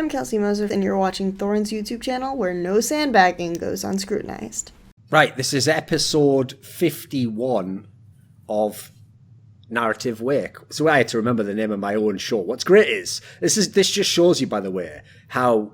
I'm Kelsey Moser, and you're watching Thorin's YouTube channel, where no sandbagging goes unscrutinized. Right, this is episode 51 of Narrative Wake. So I had to remember the name of my own show. What's great is, this just shows you, by the way, how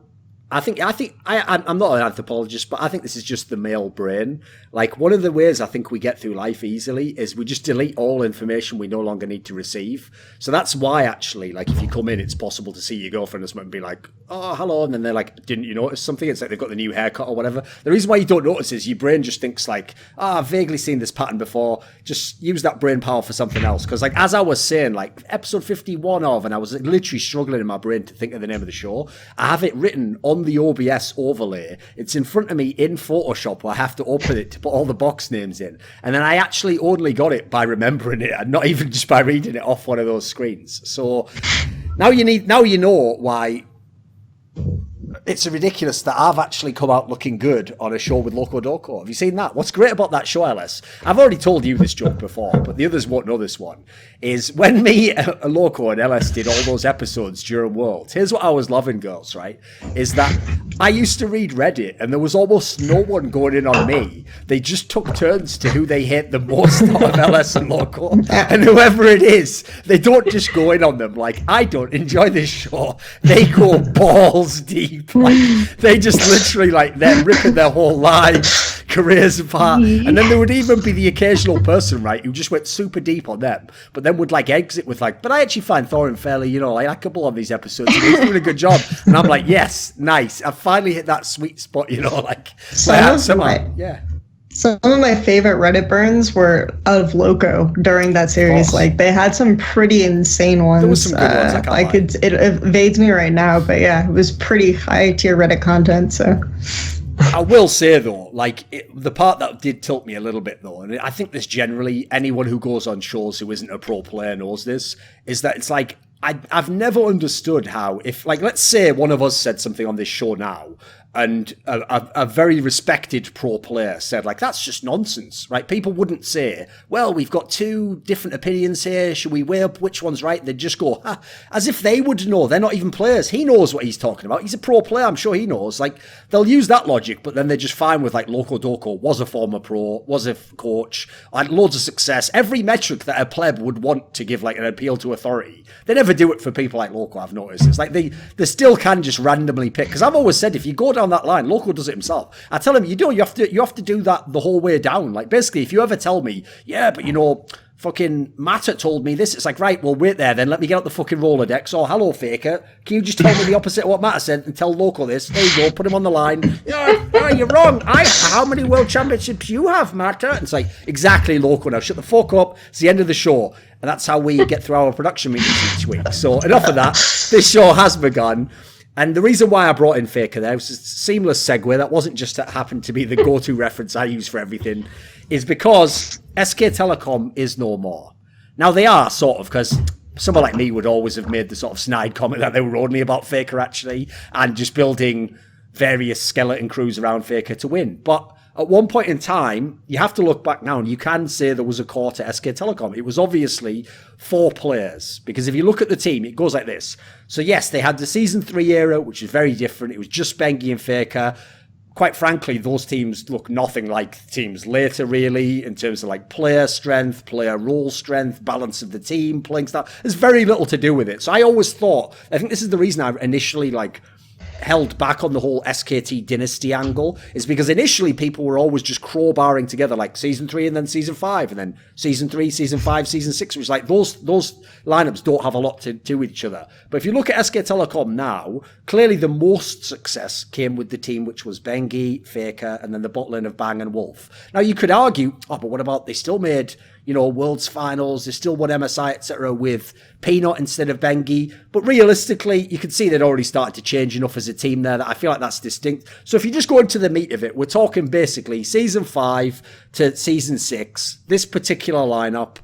I'm not an anthropologist, but I think this is just the male brain. Like, one of the ways I think we get through life easily is we just delete all information we no longer need to receive. So that's why, actually, like, if you come in, it's possible to see your girlfriend or something and be like, oh, hello, and then they're like, didn't you notice something? It's like they've got the new haircut or whatever. The reason why you don't notice is your brain just thinks like, I've vaguely seen this pattern before. Just use that brain power for something else. Because, like, as I was saying, like, episode 51 of, and I was literally struggling in my brain to think of the name of the show, I have it written on the OBS overlay. It's in front of me in Photoshop where I have to open it to put all the box names in. And then I actually only got it by remembering it and not even just by reading it off one of those screens. So now you know why it's ridiculous that I've actually come out looking good on a show with NateDOhDoubleG. Have you seen that? What's great about that show, Ellis? I've already told you this joke before, but the others won't know this one. Is when me, Loco, and Ellis did all those episodes during Worlds, here's what I was loving, girls, right? Is that I used to read Reddit, and there was almost no one going in on me. They just took turns to who they hate the most out of Ellis and Loco. And whoever it is, they don't just go in on them. Like, I don't enjoy this show. They go balls deep. Like, they just literally, like, they're ripping their whole lives, careers apart. And then there would even be the occasional person, right, who just went super deep on them, but then would, like, exit with, like, but I actually find Thorin fairly, like, likable on these episodes. He's doing a good job. And I'm like, yes, nice. I finally hit that sweet spot, like, Some of my favorite Reddit burns were of Loco during that series. Like, they had some pretty insane ones. There was some good ones. It evades me right now, but yeah, it was pretty high tier Reddit content. So I will say though, like, the part that did tilt me a little bit though, and I think this generally, anyone who goes on shows who isn't a pro player knows this, is that it's like, I've never understood how, if, like, let's say one of us said something on this show now, and a very respected pro player said, like, that's just nonsense, right? People wouldn't say, well, we've got two different opinions here. Should we weigh up which one's right? They'd just go, as if they would know. They're not even players. He knows what he's talking about. He's a pro player. I'm sure he knows. Like, they'll use that logic, but then they're just fine with, like, NateDOhDoubleG was a former pro, was a coach, had loads of success. Every metric that a pleb would want to give, like, an appeal to authority. They never do it for people like Loco, I've noticed. It's like they still can just randomly pick. Because I've always said, if you go down that line, Loco does it himself. I tell him, you have to do that the whole way down. Like, basically, if you ever tell me, yeah, but fucking Matter told me this, it's like, right, well, wait there then, let me get out the fucking Rolodex. Oh, hello, Faker. Can you just tell me the opposite of what Matter said and tell Loco this? There you go, put him on the line. Yeah, you're wrong. How many world championships you have, Matter? And it's like, exactly, Loco, now shut the fuck up. It's the end of the show. And that's how we get through our production meetings each week. So enough of that. This show has begun. And the reason why I brought in Faker there was a seamless segue. That wasn't just that happened to be the go-to reference I use for everything. Is because SK Telecom is no more. Now they are, sort of, because someone like me would always have made the sort of snide comment that they were only about Faker, actually, and just building various skeleton crews around Faker to win. But at one point in time, you have to look back now, and you can say there was a core to SK Telecom. It was obviously 4 players, because if you look at the team, it goes like this. So yes, they had the Season 3 era, which is very different. It was just Bengi and Faker. Quite frankly, those teams look nothing like teams later, really, in terms of, like, player strength, player role strength, balance of the team, playing style. There's very little to do with it. So I always thought, I think this is the reason I initially, like, held back on the whole SKT Dynasty angle, is because initially people were always just crowbarring together, like, Season 3 and then Season 5 and then Season 3, Season 5, Season 6, which, like, those lineups don't have a lot to do with each other. But if you look at SK Telecom now, clearly the most success came with the team which was Bengi, Faker, and then the bot lane of Bang and Wolf. Now you could argue, but what about, they still made, Worlds Finals, they still won MSI, etc. with Peanut instead of Bengi. But realistically, you can see they'd already started to change enough as a team there that I feel like that's distinct. So if you just go into the meat of it, we're talking basically Season 5 to Season 6, this particular lineup.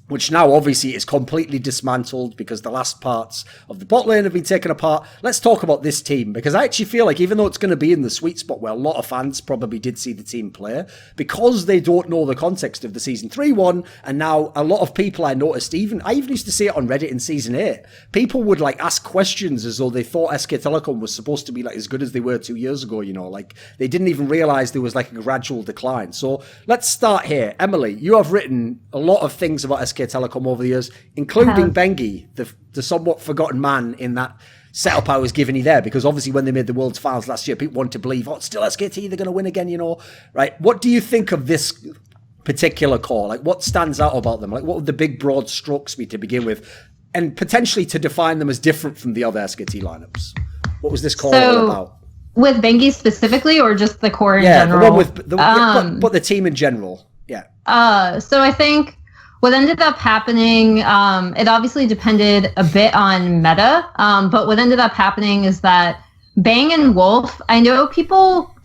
which now obviously is completely dismantled because the last parts of the bot lane have been taken apart. Let's talk about this team, because I actually feel like even though it's going to be in the sweet spot where a lot of fans probably did see the team play, because they don't know the context of the Season 3 one, and now a lot of people I noticed, I even used to see it on Reddit in Season 8, people would like ask questions as though they thought SK Telecom was supposed to be like as good as they were 2 years ago, you know, like they didn't even realize there was like a gradual decline. So let's start here. Emily, you have written a lot of things about SK Telecom over the years, including Bengi, the somewhat forgotten man in that setup I was giving you there, because obviously when they made the World's Finals last year, people wanted to believe, oh, it's still SKT, they're going to win again, you know, right? What do you think of this particular core? Like, what stands out about them? Like, what would the big broad strokes be to begin with, and potentially to define them as different from the other SKT lineups? What was this core all about? With Bengi specifically, or just the core in general? The one with but the team in general. Yeah. So I think what ended up happening, it obviously depended a bit on meta, but what ended up happening is that Bang and Wolf, I know people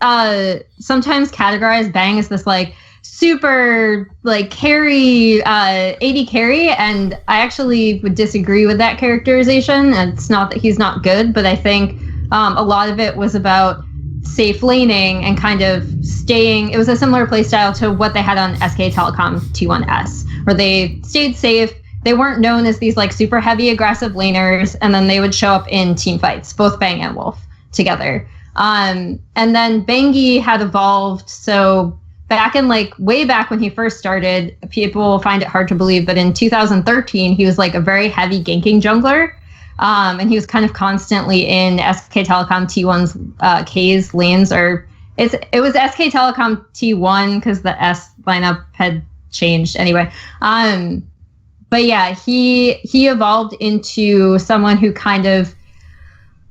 sometimes categorize Bang as this like super like carry, AD carry, and I actually would disagree with that characterization. It's not that he's not good, but I think a lot of it was about safe laning and kind of staying. It was a similar playstyle to what they had on SK Telecom T1S, where they stayed safe. They weren't known as these like super heavy aggressive laners, and then they would show up in team fights, both Bang and Wolf together. And then Bengi had evolved. So back in like way back when he first started, people find it hard to believe, but in 2013 he was like a very heavy ganking jungler. And he was kind of constantly in SK Telecom T1's K's lanes, or it was SK Telecom T1 because the S lineup had changed anyway. But yeah, he evolved into someone who kind of,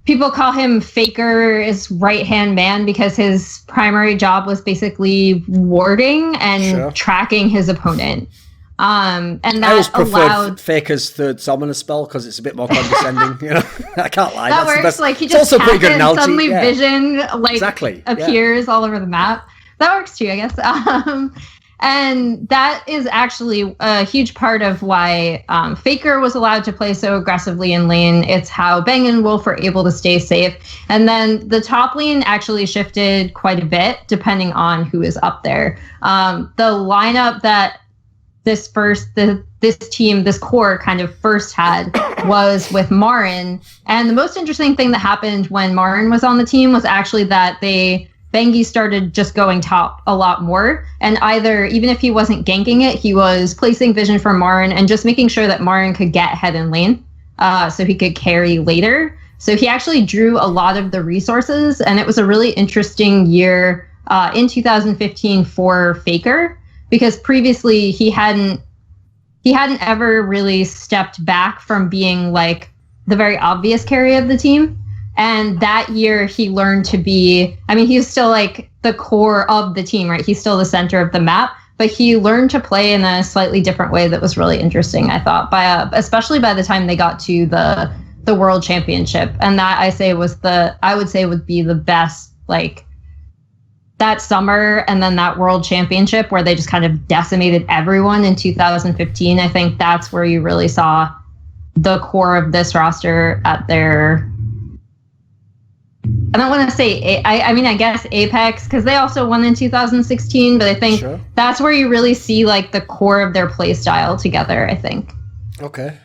people call him Faker's right-hand man, because his primary job was basically warding and tracking his opponent. And that I always allowed Faker's third summoner spell because it's a bit more condescending. You know, I can't lie. That works. Like he just also pretty good and analogy. Suddenly vision like appears all over the map. That works too, I guess. And that is actually a huge part of why Faker was allowed to play so aggressively in lane. It's how Bang and Wolf are able to stay safe. And then the top lane actually shifted quite a bit depending on who is up there. The lineup that this core kind of first had was with Marin. And the most interesting thing that happened when Marin was on the team was actually that Bengi started just going top a lot more. And either, even if he wasn't ganking it, he was placing vision for Marin and just making sure that Marin could get ahead in lane so he could carry later. So he actually drew a lot of the resources. And it was a really interesting year in 2015 for Faker, because previously he hadn't ever really stepped back from being like the very obvious carry of the team. And that year he learned to be, I mean, he's still like the core of the team, right? He's still the center of the map, but he learned to play in a slightly different way that was really interesting, I thought, especially by the time they got to the World Championship. And that I would say would be the best, like, that summer and then that World Championship where they just kind of decimated everyone in 2015. I think that's where you really saw the core of this roster at their, I don't want to say, I mean, I guess Apex, because they also won in 2016, but I think that's where you really see like the core of their play style together, I think. Okay.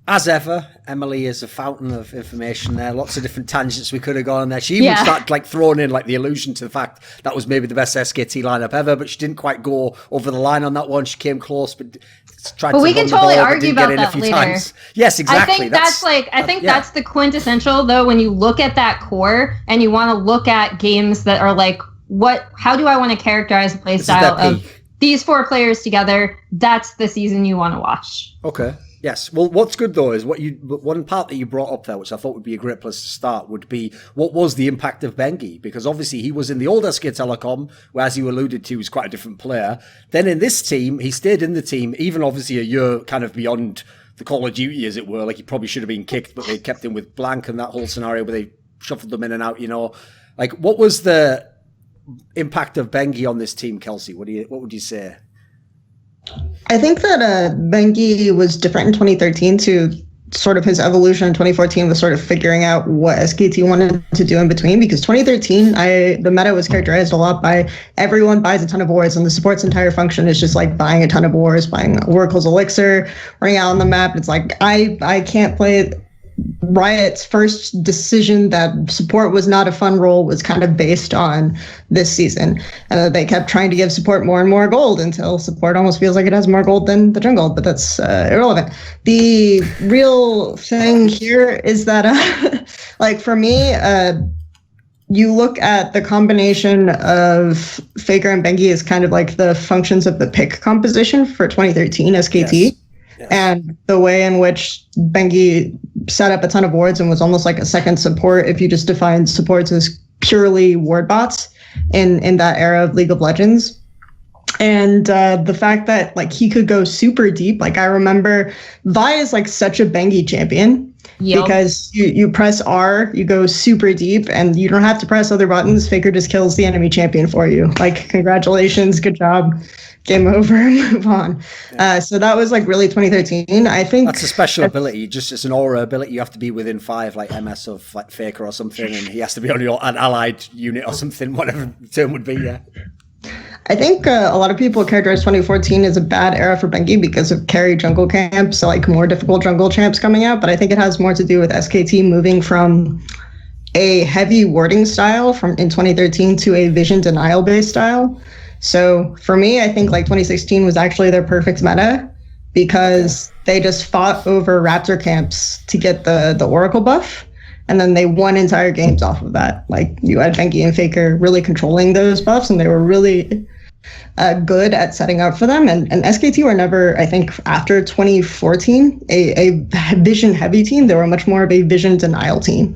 As ever, Emily is a fountain of information there. Lots of different tangents we could have gone on there. She even started like throwing in like the allusion to the fact that was maybe the best SKT lineup ever, but she didn't quite go over the line on that one. She came close, but tried to we can totally argue about that later. Times. Yes, exactly. I think that's the quintessential though, when you look at that core and you want to look at games that are like, how do I want to characterize the play style of these four players together? That's the season you want to watch. Okay. Yes. Well, what's good though is one part that you brought up there, which I thought would be a great place to start, would be what was the impact of Bengi? Because obviously he was in the old SK Telecom, where, as you alluded to, he was quite a different player. Then in this team, he stayed in the team, even obviously a year kind of beyond the Call of Duty, as it were. Like he probably should have been kicked, but they kept him with blank and that whole scenario where they shuffled them in and out. You know, like what was the impact of Bengi on this team, Kelsey? What would you say? I think that Bengi was different in 2013 to sort of his evolution in 2014 was sort of figuring out what SKT wanted to do in between, because 2013, the meta was characterized a lot by everyone buys a ton of wars, and the support's entire function is just like buying a ton of wars, buying Oracle's Elixir, running out on the map. It's like, I can't play. Riot's first decision that support was not a fun role was kind of based on this season. They kept trying to give support more and more gold until support almost feels like it has more gold than the jungle, but that's irrelevant. The real thing here is that, like for me, you look at the combination of Faker and Bengi as kind of like the functions of the pick composition for 2013 SKT. Yes. Yes. And the way in which Bengi set up a ton of wards and was almost like a second support if you just defined supports as purely ward bots in that era of League of Legends. And the fact that like he could go super deep, like I remember Vi is like such a Bengi champion. Yep. Because you press R, you go super deep, and you don't have to press other buttons. Faker just kills the enemy champion for you. Like, congratulations, good job, game over, move on. So that was like really 2013. I think that's a special ability. Just as an aura ability, you have to be within 5, like MS of like Faker or something, and he has to be on an allied unit or something, whatever the term would be. Yeah. I think a lot of people characterize 2014 as a bad era for Bengi because of carry jungle camps, so like more difficult jungle champs coming out. But I think it has more to do with SKT moving from a heavy warding style in 2013 to a vision denial based style. So for me, I think like 2016 was actually their perfect meta because they just fought over Raptor camps to get the Oracle buff. And then they won entire games off of that. Like you had Bengi and Faker really controlling those buffs, and they were really good at setting up for them. And SKT were never, I think, after 2014, a vision heavy team. They were much more of a vision denial team.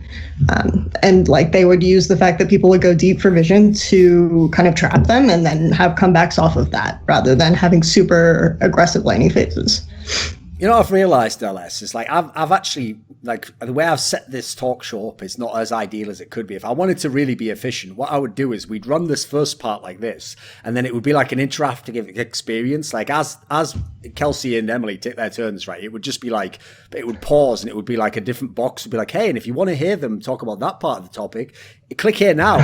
And like they would use the fact that people would go deep for vision to kind of trap them and then have comebacks off of that rather than having super aggressive laning phases. You know what I've realised, LS, is like I've actually, like the way I've set this talk show up is not as ideal as it could be. If I wanted to really be efficient, what I would do is we'd run this first part like this, and then it would be like an interactive experience. Like as Kelsey and Emily take their turns, right, it would just be like, it would pause and it would be like a different box would be like, hey, and if you want to hear them talk about that part of the topic, click here now.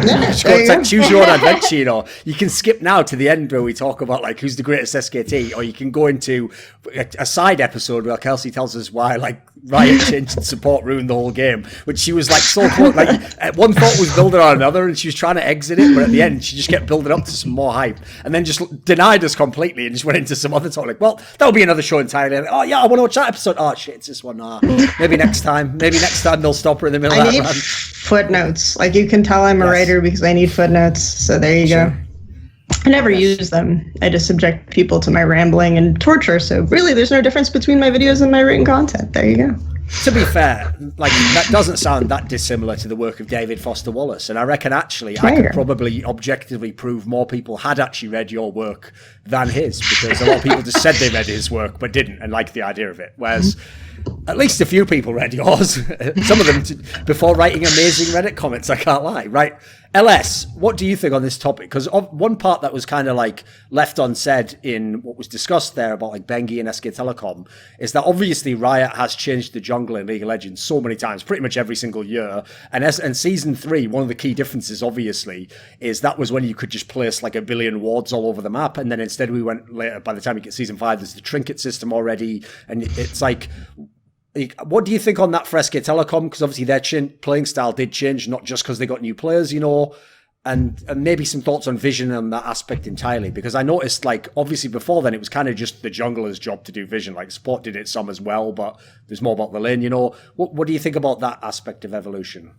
Choose your own adventure, you know. You can skip now to the end where we talk about like who's the greatest SKT, or you can go into a side episode where Kelsey tells us why like Riot changed support ruined the whole game, which she was like so close. Like one thought was building on another, and she was trying to exit it, but at the end she just kept building up to some more hype, and then just denied us completely and just went into some other talk. Like, well, that'll be another show entirely. Like, oh yeah, I want to watch that episode. Oh shit, it's this one. Maybe next time. Maybe next time they'll stop her in the middle of that run. Footnotes. Like you can tell I'm a writer because I need footnotes. So there you go. I never use them. I just subject people to my rambling and torture. So really, there's no difference between my videos and my written content. There you go. To be fair, like that doesn't sound that dissimilar to the work of David Foster Wallace, and I reckon actually I could probably objectively prove more people had actually read your work than his, because a lot of people just said they read his work but didn't and liked the idea of it, whereas at least a few people read yours. Some of them before writing amazing Reddit comments, I can't lie, right? LS, what do you think on this topic? Because one part that was kind of like left unsaid in what was discussed there about like Bengi and SK Telecom is that obviously Riot has changed the jungle in League of Legends so many times, pretty much every single year. And Season 3, one of the key differences obviously is that was when you could just place like a billion wards all over the map. And then instead we went later, by the time you get Season 5, there's the trinket system already. And it's like, what do you think on that for SK Telecom? Because obviously their playing style did change, not just because they got new players, you know, and maybe some thoughts on vision on that aspect entirely. Because I noticed, like, obviously before then it was kind of just the jungler's job to do vision. Like Sport did it some as well, but there's more about the lane, you know. What do you think about that aspect of evolution?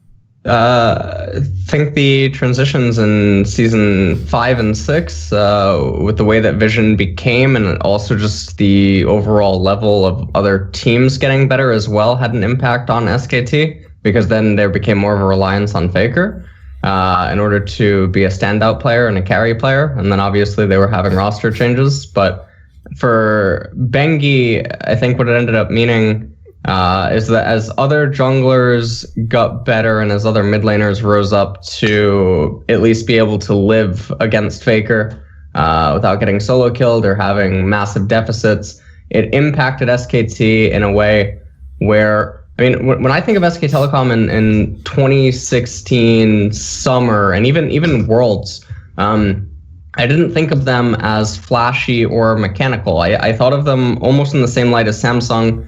I think the transitions in season 5 and 6, with the way that Vision became, and also just the overall level of other teams getting better as well, had an impact on SKT, because then there became more of a reliance on Faker in order to be a standout player and a carry player. And then obviously they were having roster changes. But for Bengi, I think what it ended up meaning is that as other junglers got better and as other mid laners rose up to at least be able to live against Faker, without getting solo killed or having massive deficits. It impacted SKT in a way where, I mean, when I think of SK Telecom in 2016 summer and even Worlds, I didn't think of them as flashy or mechanical. I thought of them almost in the same light as Samsung,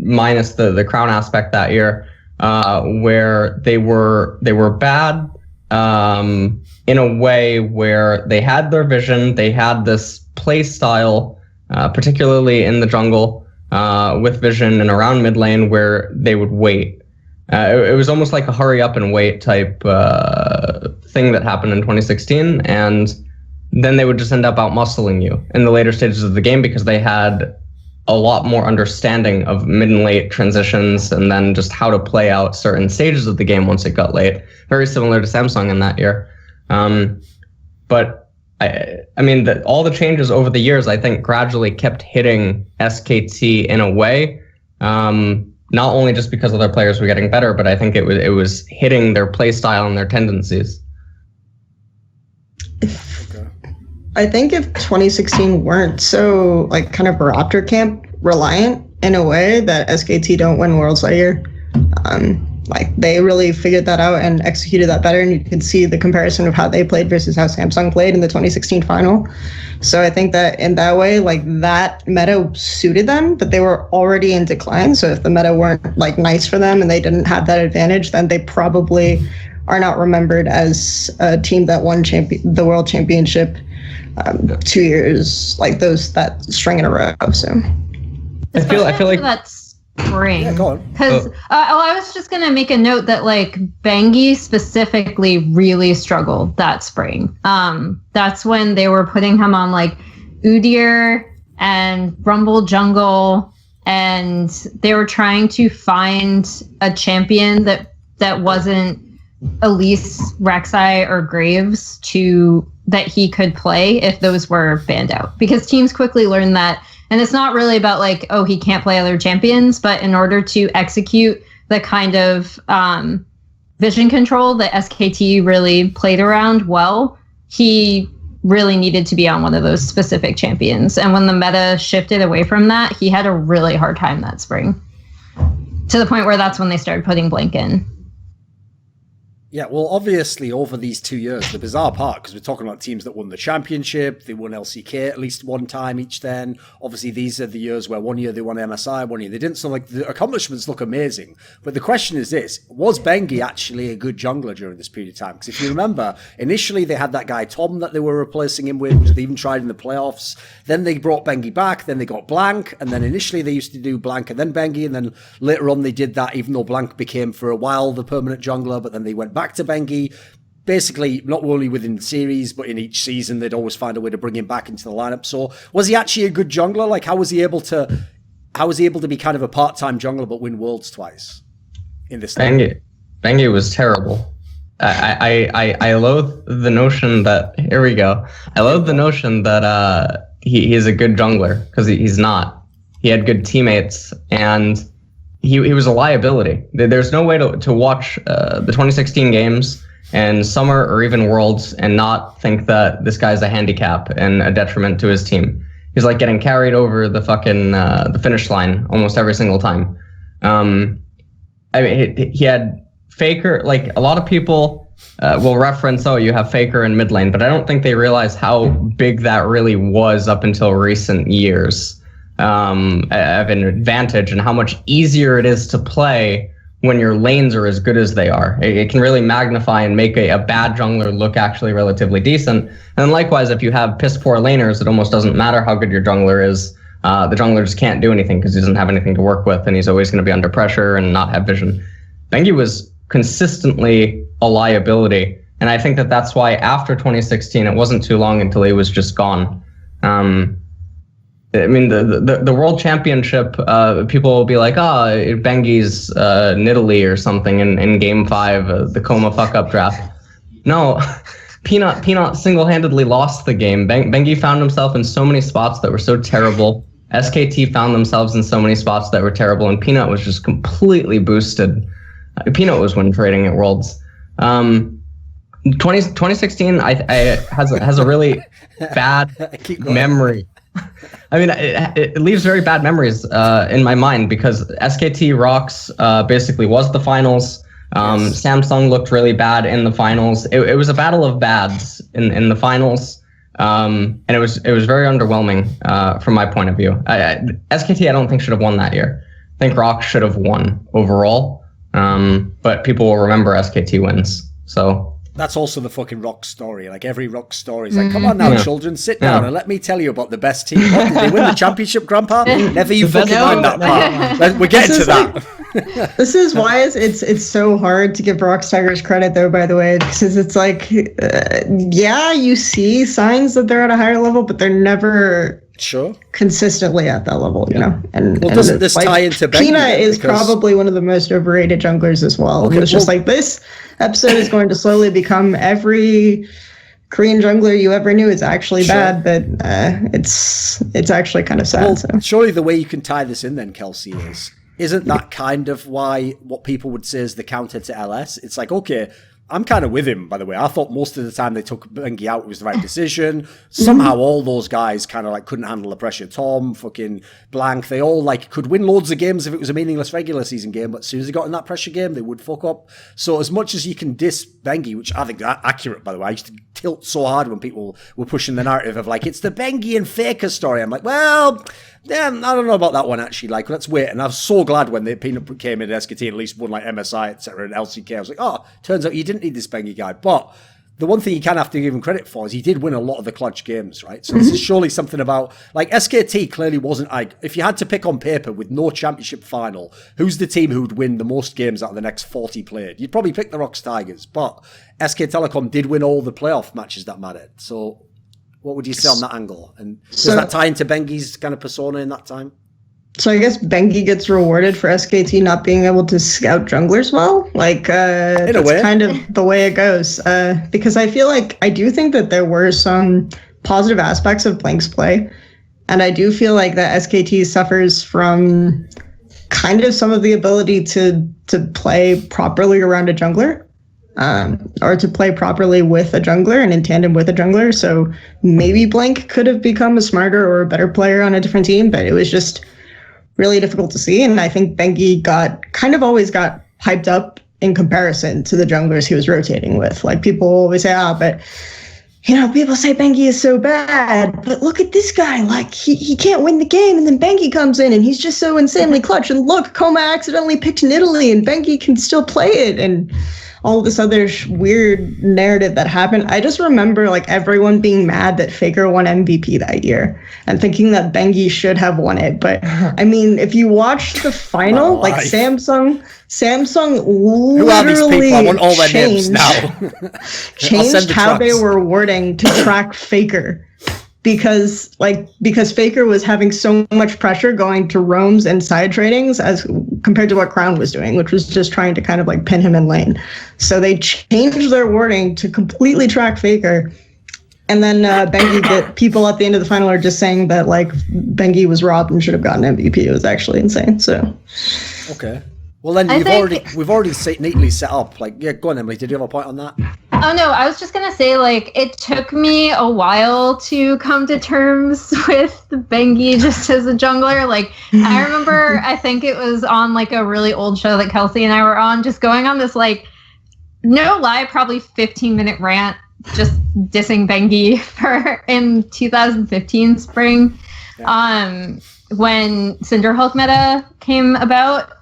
minus the crown aspect that year, where they were bad in a way where they had their vision, they had this play style, particularly in the jungle, with vision and around mid lane where they would wait. It was almost like a hurry up and wait type thing that happened in 2016, and then they would just end up out-muscling you in the later stages of the game because they had a lot more understanding of mid and late transitions and then just how to play out certain stages of the game once it got late. Very similar to Samsung in that year. But I mean, all the changes over the years, I think, gradually kept hitting SKT in a way, not only just because other players were getting better, but I think it was hitting their play style and their tendencies. I think if 2016 weren't so like kind of Raptor camp reliant in a way that SKT don't win Worlds that year, like they really figured that out and executed that better, and you could see the comparison of how they played versus how Samsung played in the 2016 final. So I think that in that way, like that meta suited them, but they were already in decline. So if the meta weren't like nice for them and they didn't have that advantage, then they probably are not remembered as a team that won the World Championship 2 years, like that string in a row. So I feel like that's spring. Yeah, go on. Because I was just gonna make a note that like Bengi specifically really struggled that spring. That's when they were putting him on like Udyr and Rumble Jungle, and they were trying to find a champion that wasn't Elise, Rek'Sai, or Graves that he could play if those were banned out. Because teams quickly learned that, and it's not really about like, oh, he can't play other champions, but in order to execute the kind of vision control that SKT really played around well, he really needed to be on one of those specific champions. And when the meta shifted away from that, he had a really hard time that spring, to the point where that's when they started putting Blink in. Yeah, well, obviously, over these 2 years, the bizarre part, because we're talking about teams that won the championship, they won LCK at least one time each then. Obviously, these are the years where 1 year they won MSI, 1 year they didn't. So, like, the accomplishments look amazing. But the question is this, was Bengi actually a good jungler during this period of time? Because if you remember, initially they had that guy Tom that they were replacing him with, which they even tried in the playoffs. Then they brought Bengi back, then they got Blank, and then initially they used to do Blank and then Bengi, and then later on they did that, even though Blank became for a while the permanent jungler, but then they went back to Bengi. Basically, not only within the series, but in each season, they'd always find a way to bring him back into the lineup. So, was he actually a good jungler? Like, how was he able to be kind of a part-time jungler but win Worlds twice in this thing? Bengi was terrible. I loathe the notion that I loathe the notion that he is a good jungler, because he's not. He had good teammates, and he was a liability. There's no way to watch the 2016 games and summer or even Worlds and not think that this guy's a handicap and a detriment to his team. He's like getting carried over the fucking the finish line almost every single time. I mean, he had Faker. Like, a lot of people will reference, oh, you have Faker in mid lane, but I don't think they realize how big that really was up until recent years. Of an advantage, and how much easier it is to play when your lanes are as good as they are. It can really magnify and make a bad jungler look actually relatively decent. And likewise, if you have piss poor laners, it almost doesn't matter how good your jungler is. The jungler just can't do anything because he doesn't have anything to work with, and he's always going to be under pressure and not have vision. Bengi was consistently a liability, and I think that's why after 2016, it wasn't too long until he was just gone. I mean, the World Championship, people will be like, Bengi's Nidalee or something in Game 5, the Kkoma fuck-up draft. No, Peanut single-handedly lost the game. Bengi found himself in so many spots that were so terrible. SKT found themselves in so many spots that were terrible, and Peanut was just completely boosted. Peanut was win trading at Worlds. 2016 has a really bad memory. I mean, it leaves very bad memories in my mind because SKT Rox basically was the finals. Yes. Samsung looked really bad in the finals. It was a battle of bads in the finals, and it was very underwhelming from my point of view. SKT I don't think should have won that year. I think Rox should have won overall, but people will remember SKT wins. So. That's also the fucking Rox story. Like every Rox story is like, come on now, children, sit down and let me tell you about the best team. What, did they win the championship, Grandpa? Never you fucking mind that part. We're getting to that. This is why it's so hard to give Rox Tigers credit, though, by the way, because it's like, yeah, you see signs that they're at a higher level, but they're never consistently at that level, you know. And doesn't this tie into Bengi? Pina is probably one of the most overrated junglers as well. Okay, it's just like this episode is going to slowly become every Korean jungler you ever knew is actually bad, but it's actually kind of sad. Well, so. Surely the way you can tie this in then, Kelsey, isn't that kind of what people would say is the counter to LS? It's like, okay, I'm kind of with him, by the way. I thought most of the time they took Bengi out was the right decision. Somehow all those guys kind of like couldn't handle the pressure. Tom, fucking Blank, they all like could win loads of games if it was a meaningless regular season game, but as soon as they got in that pressure game, they would fuck up. So as much as you can diss Bengi, which I think is accurate, by the way, I used to tilt so hard when people were pushing the narrative of like, it's the Bengi and Faker story. I'm like, well, damn, I don't know about that one actually. Like, let's wait. And I was so glad when the Peanut came in SKT and at least won like MSI, etc. and LCK. I was like, oh, turns out you didn't need this Bengi guy. But the one thing you can have to give him credit for is he did win a lot of the clutch games, right? So this is surely something about, like, SKT clearly wasn't, like, if you had to pick on paper with no championship final, who's the team who would win the most games out of the next 40 played? You'd probably pick the Rox Tigers, but SK Telecom did win all the playoff matches that mattered. So what would you say on that angle? And does that tie into Bengi's kind of persona in that time? So I guess Bengi gets rewarded for SKT not being able to scout junglers well. Like, that's kind of the way it goes. Because I feel like, I do think that there were some positive aspects of Blank's play. And I do feel like that SKT suffers from kind of some of the ability to play properly around a jungler. Or to play properly with a jungler and in tandem with a jungler. So maybe Blank could have become a smarter or a better player on a different team, but it was just really difficult to see. And I think Bengi always got hyped up in comparison to the junglers he was rotating with. Like, people always say, but, you know, people say Bengi is so bad, but look at this guy. Like, he can't win the game, and then Bengi comes in, and he's just so insanely clutch. And look, Kkoma accidentally picked Italy, and Bengi can still play it. And all this other weird narrative that happened. I just remember like everyone being mad that Faker won MVP that year and thinking that Bengi should have won it. But I mean, if you watch the final, like Samsung literally I want all their names now. changed how they were rewarding to track Faker. Because Faker was having so much pressure going to roams and side tradings as compared to what Crown was doing, which was just trying to kind of like pin him in lane. So they changed their wording to completely track Faker. And then Bengi, people at the end of the final are just saying that like Bengi was robbed and should have gotten MVP. It was actually insane. So okay. Well, then we've already neatly set up. Like, yeah, go on, Emily. Did you have a point on that? Oh no, I was just gonna say like it took me a while to come to terms with Bengi just as a jungler. Like, I remember, I think it was on like a really old show that Kelsey and I were on, just going on this like, no lie, probably 15-minute rant, just dissing Bengi in 2015 spring, when Cinder Hulk meta came about.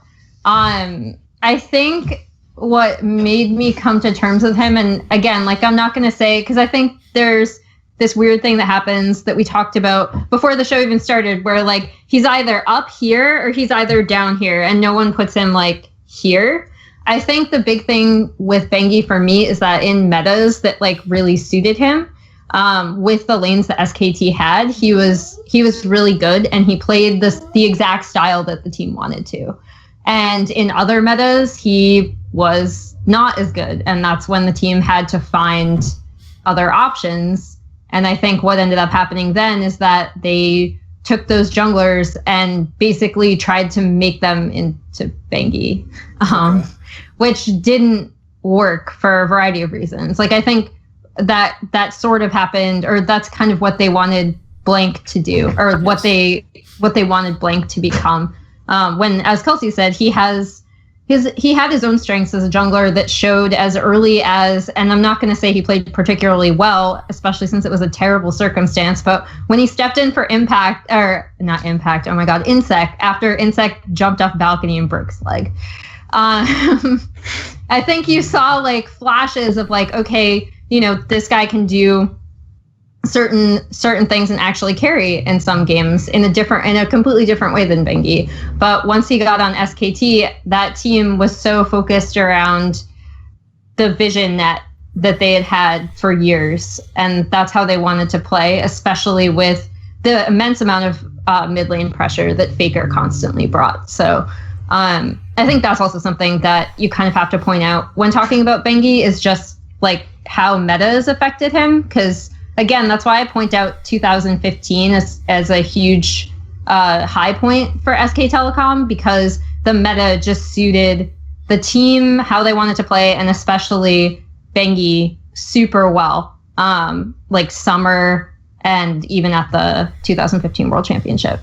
I think what made me come to terms with him, and again, like, I'm not going to say, because I think there's this weird thing that happens that we talked about before the show even started, where like he's either up here or he's either down here, and no one puts him like here. I think the big thing with Bengi for me is that in metas that like really suited him, with the lanes that SKT had, he was really good, and he played the exact style that the team wanted to. And in other metas, he was not as good. And that's when the team had to find other options. And I think what ended up happening then is that they took those junglers and basically tried to make them into Bengi, which didn't work for a variety of reasons. Like I think that sort of happened, or that's kind of what they wanted Blank to do, or what they wanted Blank to become. When, as Kelsey said, he had his own strengths as a jungler that showed as early as, and I'm not going to say he played particularly well, especially since it was a terrible circumstance, but when he stepped in for Insect, after Insect jumped off balcony and broke his leg. I think you saw like flashes of like, okay, this guy can do certain things and actually carry in some games in a completely different way than Bengi. But once he got on SKT, that team was so focused around the vision that they had for years, and that's how they wanted to play, especially with the immense amount of mid lane pressure that Faker constantly brought. So I think that's also something that you kind of have to point out when talking about Bengi, is just like how meta has affected him, because again, that's why I point out 2015 as a huge high point for SK Telecom, because the meta just suited the team, how they wanted to play, and especially Bengi super well, like summer and even at the 2015 World Championship.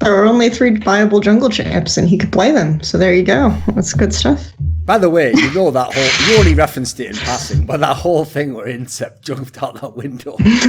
There were only 3 viable jungle champs, and he could play them. So there you go. That's good stuff. By the way, you only referenced it in passing, but that whole thing where Insect jumped out that window, that's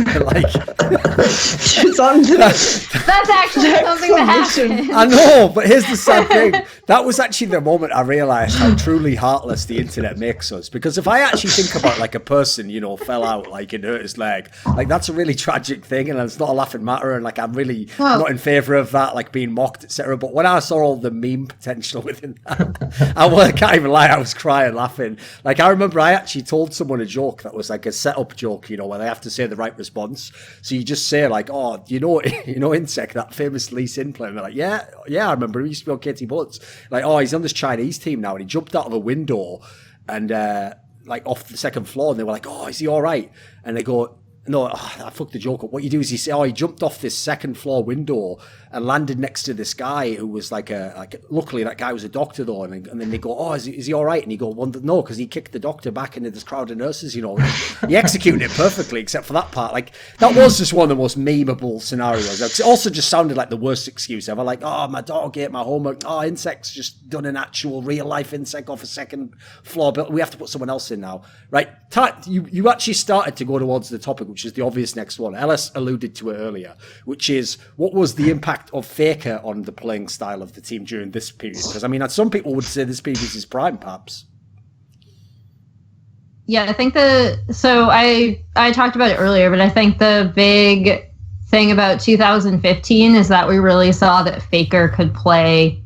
actually something that happened. I know, but here's the sad thing. That was actually the moment I realised how truly heartless the internet makes us. Because if I actually think about like a person, fell out like and hurt his leg, like that's a really tragic thing, and it's not a laughing matter, and like I'm really not in favour of that, like being mocked, etc. But when I saw all the meme potential within that, I can't even lie, I was crying laughing. Like I remember I actually told someone a joke that was like a setup joke, where they have to say the right response. So you just say like, oh, Insect, that famous Lee Sin player. And they're like, yeah, I remember. He used to be on KT Bullets. Like, oh, he's on this Chinese team now, and he jumped out of a window and like off the second floor, and they were like, oh, is he all right? And they go, no, I fucked the joke up. What you do is you say, oh, he jumped off this second floor window and landed next to this guy who was luckily that guy was a doctor though. And then they go, oh, is he all right? And he go, well, no, because he kicked the doctor back into this crowd of nurses, He executed it perfectly except for that part. Like that was just one of the most memeable scenarios. It also just sounded like the worst excuse ever. Like, oh, my dog ate my homework. Oh, Insect's just done an actual real life Insect off a second floor. But we have to put someone else in now. Right. You actually started to go towards the topic, which is the obvious next one. Ellis alluded to it earlier, which is what was the impact of Faker on the playing style of the team during this period? Because I mean, some people would say this period is his prime, perhaps. Yeah, I think I talked about it earlier, but I think the big thing about 2015 is that we really saw that Faker could play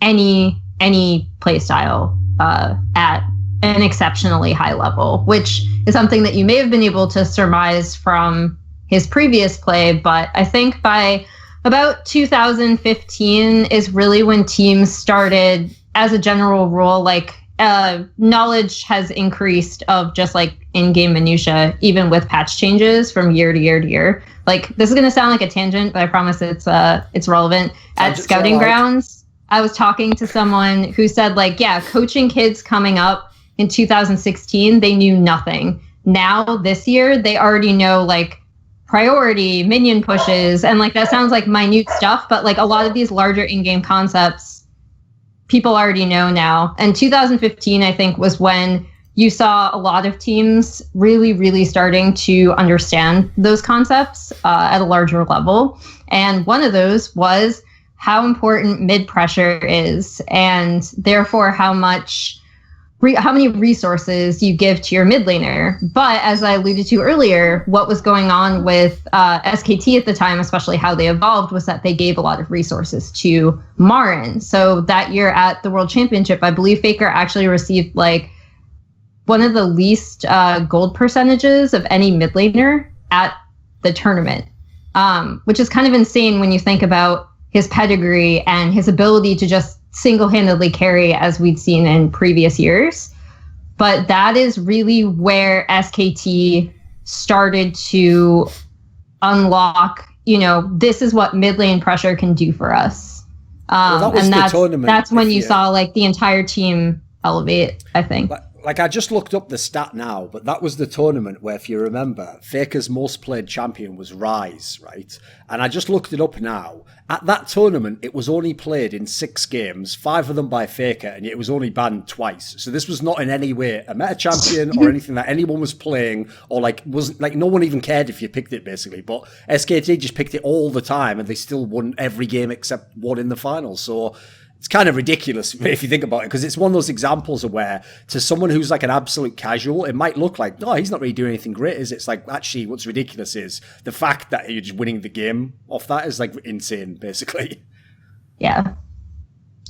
any play style at an exceptionally high level, which is something that you may have been able to surmise from his previous play. But I think by about 2015 is really when teams started, as a general rule, like knowledge has increased of just like in-game minutia, even with patch changes from year to year to year. Like this is going to sound like a tangent, but I promise it's relevant. At scouting grounds, I was talking to someone who said like, yeah, coaching kids coming up in 2016, they knew nothing. Now this year, they already know like priority, minion pushes, and like that sounds like minute stuff, but like a lot of these larger in-game concepts, people already know now. And 2015, I think, was when you saw a lot of teams really, really starting to understand those concepts at a larger level. And one of those was how important mid pressure is, and therefore how many resources you give to your mid laner. But as I alluded to earlier, what was going on with SKT at the time, especially how they evolved, was that they gave a lot of resources to Marin. So that year at the World Championship, I believe Faker actually received like one of the least gold percentages of any mid laner at the tournament, which is kind of insane when you think about his pedigree and his ability to just single-handedly carry as we'd seen in previous years. But that is really where SKT started to unlock, this is what mid lane pressure can do for us. That was and the tournament. That's when you saw like the entire team elevate, I think. like I just looked up the stat now, but that was the tournament where, if you remember, Faker's most played champion was Rise, right? And I just looked it up now. At that tournament, it was only played in 6 games, 5 of them by Faker, and yet it was only banned twice. So this was not in any way a meta champion or anything that anyone was playing, or wasn't no one even cared if you picked it, basically. But SKT just picked it all the time, and they still won every game except one in the final. So it's kind of ridiculous if you think about it, because it's one of those examples of where, to someone who's like an absolute casual, it might look like, no, he's not really doing anything great, is it? It's like, actually, what's ridiculous is the fact that you're just winning the game off that is like insane, basically. Yeah.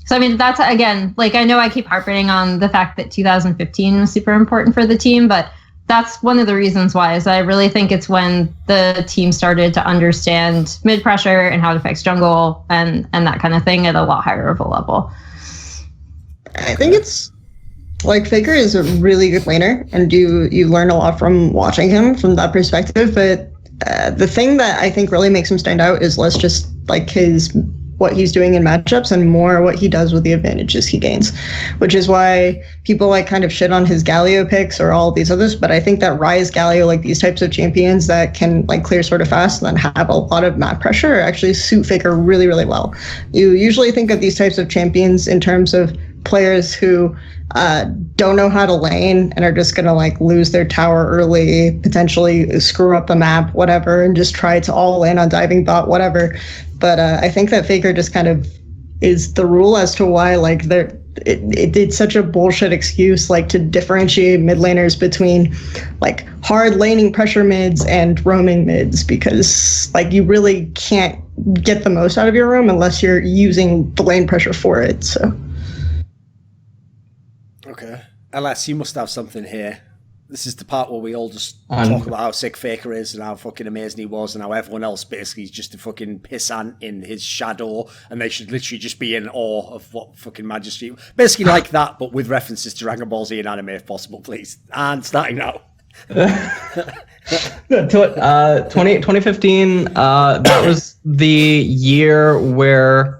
So, I mean, that's, again, like, I know I keep harping on the fact that 2015 was super important for the team, but that's one of the reasons why, is I really think it's when the team started to understand mid pressure and how to fix jungle and that kind of thing at a lot higher of a level. I think it's like Faker is a really good laner, and you learn a lot from watching him from that perspective. But the thing that I think really makes him stand out is less just like what he's doing in matchups and more what he does with the advantages he gains, which is why people like kind of shit on his Galio picks or all these others. But I think that Ryze, Galio, like these types of champions that can like clear sort of fast and then have a lot of map pressure actually suit Faker really, really well. You usually think of these types of champions in terms of players who don't know how to lane and are just going to like lose their tower early, potentially screw up the map, whatever, and just try to all in on diving bot, whatever. But I think that Faker just kind of is the rule as to why like it's such a bullshit excuse like to differentiate mid laners between like hard laning pressure mids and roaming mids, because like you really can't get the most out of your roam unless you're using the lane pressure for it. So. Okay. LS, you must have something here. This is the part where we all just talk about how sick Faker is and how fucking amazing he was and how everyone else basically is just a fucking pissant in his shadow, and they should literally just be in awe of what fucking majesty. Basically like that, but with references to Dragon Ball Z and anime if possible, please. And starting now. 2015, that was the year where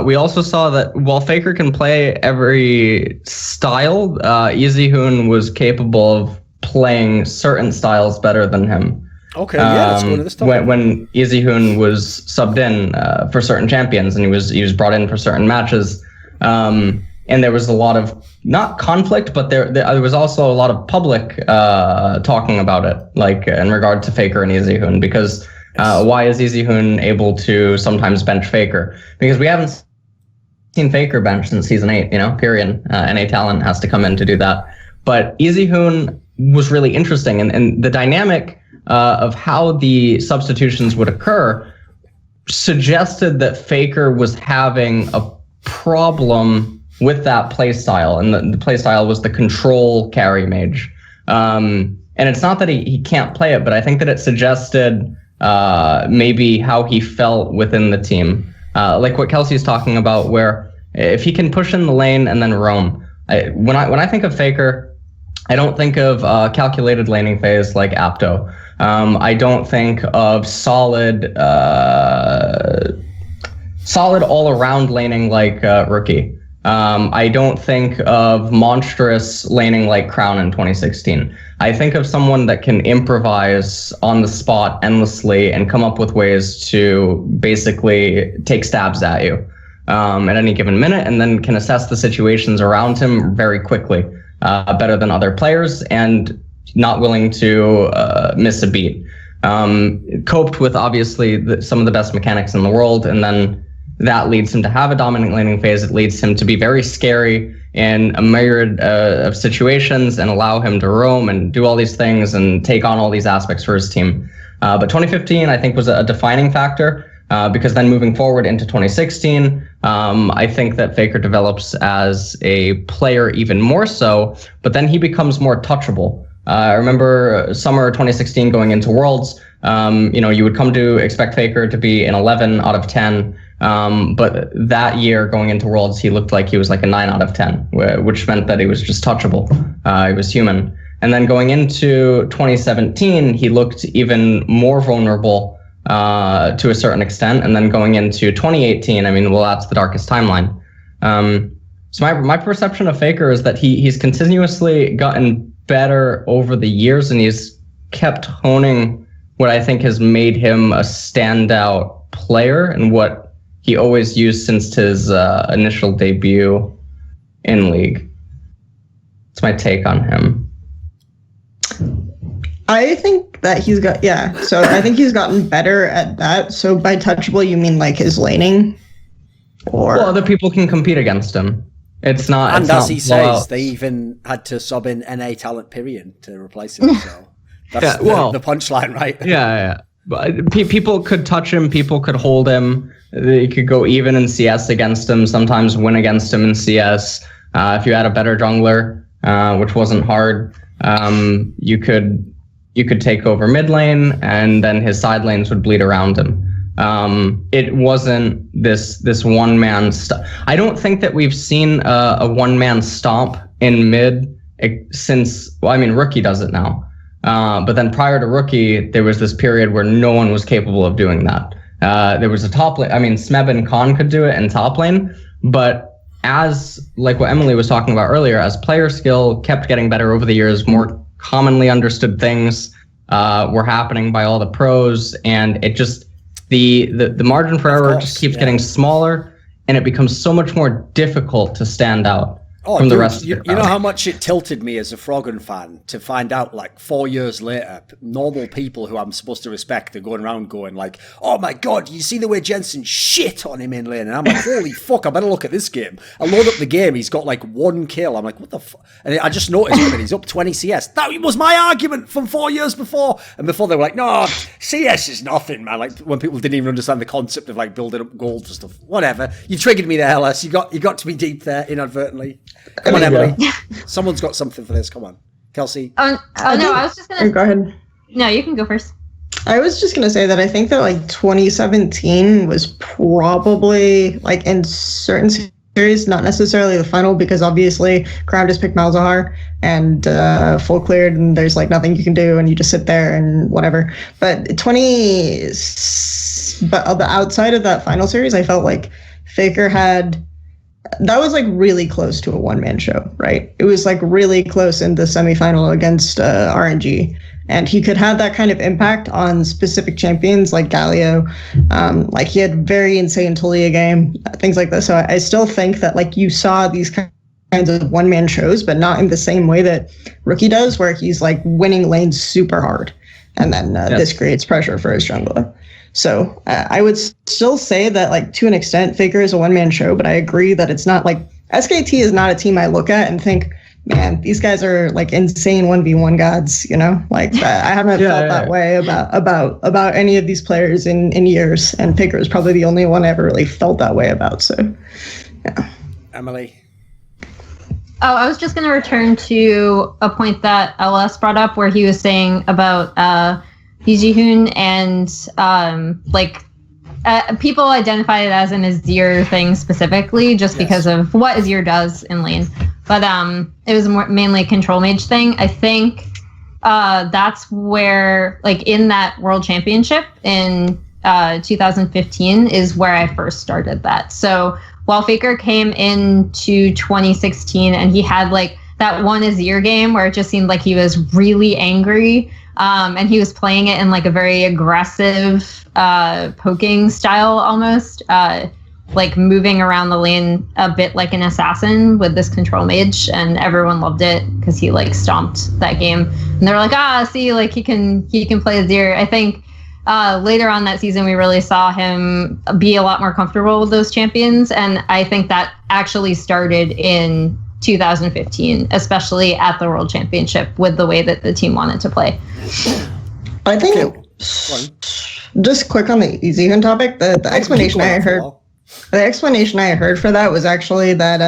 we also saw that while Faker can play every style, Easyhoon was capable of playing certain styles better than him. Okay, yeah, let's go into this topic. When Easyhoon was subbed in for certain champions, and he was brought in for certain matches, and there was a lot of, not conflict, but there was also a lot of public talking about it, like in regard to Faker and Easyhoon, because why is Easyhoon able to sometimes bench Faker? Because we haven't seen Faker bench since season 8, period. NA talent has to come in to do that. But Easyhoon was really interesting, and the dynamic of how the substitutions would occur suggested that Faker was having a problem with that playstyle, and the playstyle was the control carry mage. And it's not that he can't play it, but I think that it suggested maybe how he felt within the team. Like what Kelsey's talking about, where if he can push in the lane and then roam. When I think of Faker, I don't think of calculated laning phase like Apto. I don't think of solid all-around laning like Rookie. I don't think of monstrous laning like Crown in 2016. I think of someone that can improvise on the spot endlessly and come up with ways to basically take stabs at you at any given minute, and then can assess the situations around him very quickly, better than other players, and not willing to miss a beat. Coped with obviously some of the best mechanics in the world, and then that leads him to have a dominant laning phase. It leads him to be very scary in a myriad of situations and allow him to roam and do all these things and take on all these aspects for his team. But 2015, I think, was a defining factor because then moving forward into 2016, I think that Faker develops as a player even more so, but then he becomes more touchable. I remember summer 2016 going into Worlds, you would come to expect Faker to be an 11 out of 10. But that year going into Worlds, he looked like he was like a 9 out of 10, which meant that he was just touchable. He was human. And then going into 2017, he looked even more vulnerable to a certain extent. And then going into 2018, that's the darkest timeline. So my perception of Faker is that he's continuously gotten better over the years, and he's kept honing what I think has made him a standout player and what he always used since his initial debut in League. That's my take on him. I think that so I think he's gotten better at that. So by touchable, you mean like his laning? Or well, other people can compete against him. It's not. And it's as not he blowout. says, they even had to sub in NA talent period to replace him. So that's the punchline, right? Yeah. But people could touch him. People could hold him. They could go even in CS against him. Sometimes win against him in CS. If you had a better jungler, which wasn't hard, you could take over mid lane, and then his side lanes would bleed around him. It wasn't this one man. I don't think that we've seen a one man stomp in mid since. Well, I mean, Rookie does it now. But then prior to Rookie, there was this period where no one was capable of doing that. There was a top lane. I mean, Smeb and Khan could do it in top lane, but as like what Emily was talking about earlier, as player skill kept getting better over the years, more commonly understood things were happening by all the pros, and it just the margin for error just keeps getting smaller, and it becomes so much more difficult to stand out from the rest of the crowd. You know how much it tilted me as a Froggen fan to find out, like 4 years later, normal people who I'm supposed to respect are going around going like, oh my god, you see the way Jensen shit on him in lane? And I'm like, holy fuck, I better look at this game. I load up the game, he's got like 1 kill. I'm like, what the fuck? And I just noticed that he's up 20 CS. That was my argument from 4 years before. And before they were like, no, CS is nothing, man. Like when people didn't even understand the concept of like building up gold and stuff. Whatever. You triggered me there, LS. You got to be deep there inadvertently. Come on, Emily. Someone's got something for this. Come on. Kelsey. No, I was just going to... Go ahead. No, you can go first. I was just going to say that I think that like 2017 was probably like in certain series, not necessarily the final, because obviously Crown just picked Malzahar and full cleared and there's like nothing you can do and you just sit there and whatever. But the outside of that final series, I felt like Faker had... That was like really close to a one-man show, right? It was like really close in the semifinal against RNG. And he could have that kind of impact on specific champions like Galio. Like he had very insane Talia game, things like this. So I still think that like you saw these kinds of one-man shows, but not in the same way that Rookie does, where he's like winning lanes super hard. And then this creates pressure for his jungler. So I would still say that, like, to an extent, Faker is a one-man show, but I agree that it's not like SKT is not a team I look at and think, man, these guys are like insane 1v1 gods, you know? Like I haven't felt that way about any of these players in years, and Faker is probably the only one I ever really felt that way about. So, yeah. Emily. Oh, I was just going to return to a point that LS brought up where he was saying about Easyhoon and people identify it as an Azir thing specifically just because of what Azir does in lane. But it was mainly a control mage thing. I think that's where, like, in that world championship in 2015 is where I first started that. So while Faker came into 2016 and he had like that one Azir game where it just seemed like he was really angry, and he was playing it in like a very aggressive poking style almost, like moving around the lane a bit like an assassin with this control mage, and everyone loved it because he like stomped that game. And they were like, see, like he can play Azir. I think later on that season, we really saw him be a lot more comfortable with those champions. And I think that actually started in 2015, especially at the World Championship, with the way that the team wanted to play. I think, just quick on the Easyhoon topic, the explanation I heard for that was actually that,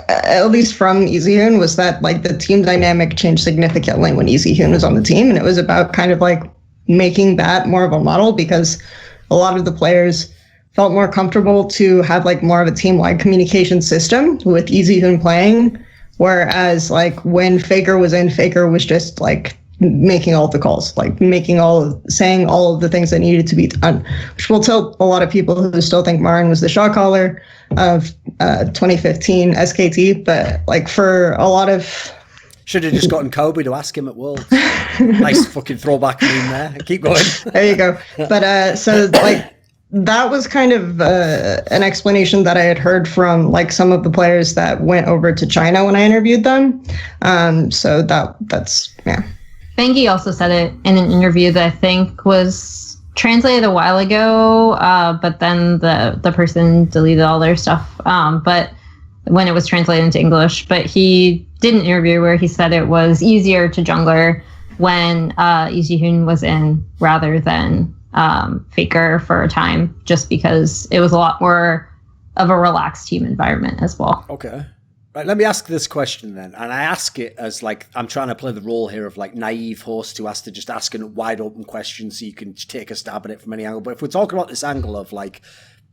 at least from Easyhoon, was that like the team dynamic changed significantly when Easyhoon was on the team, and it was about kind of like making that more of a model, because a lot of the players felt more comfortable to have like more of a team-wide communication system with Easyhoon playing, whereas like when Faker was in, Faker was just like making all of the calls, like saying all of the things that needed to be done, which will tell a lot of people who still think Marin was the shot caller of 2015 SKT. But like for a lot of, should have just gotten Kobe to ask him at Worlds. Nice fucking throwback meme there. Keep going. There you go. But so like that was kind of an explanation that I had heard from like some of the players that went over to China when I interviewed them. So that's yeah. Bengi also said it in an interview that I think was translated a while ago, but then the person deleted all their stuff. But when it was translated into English, but he did an interview where he said it was easier to jungler when Easyhoon was in rather than Faker for a time, just because it was a lot more of a relaxed team environment as well. Okay. Right, let me ask this question then. And I ask it as like, I'm trying to play the role here of like naive host who has to just ask a wide open question so you can take a stab at it from any angle. But if we're talking about this angle of like,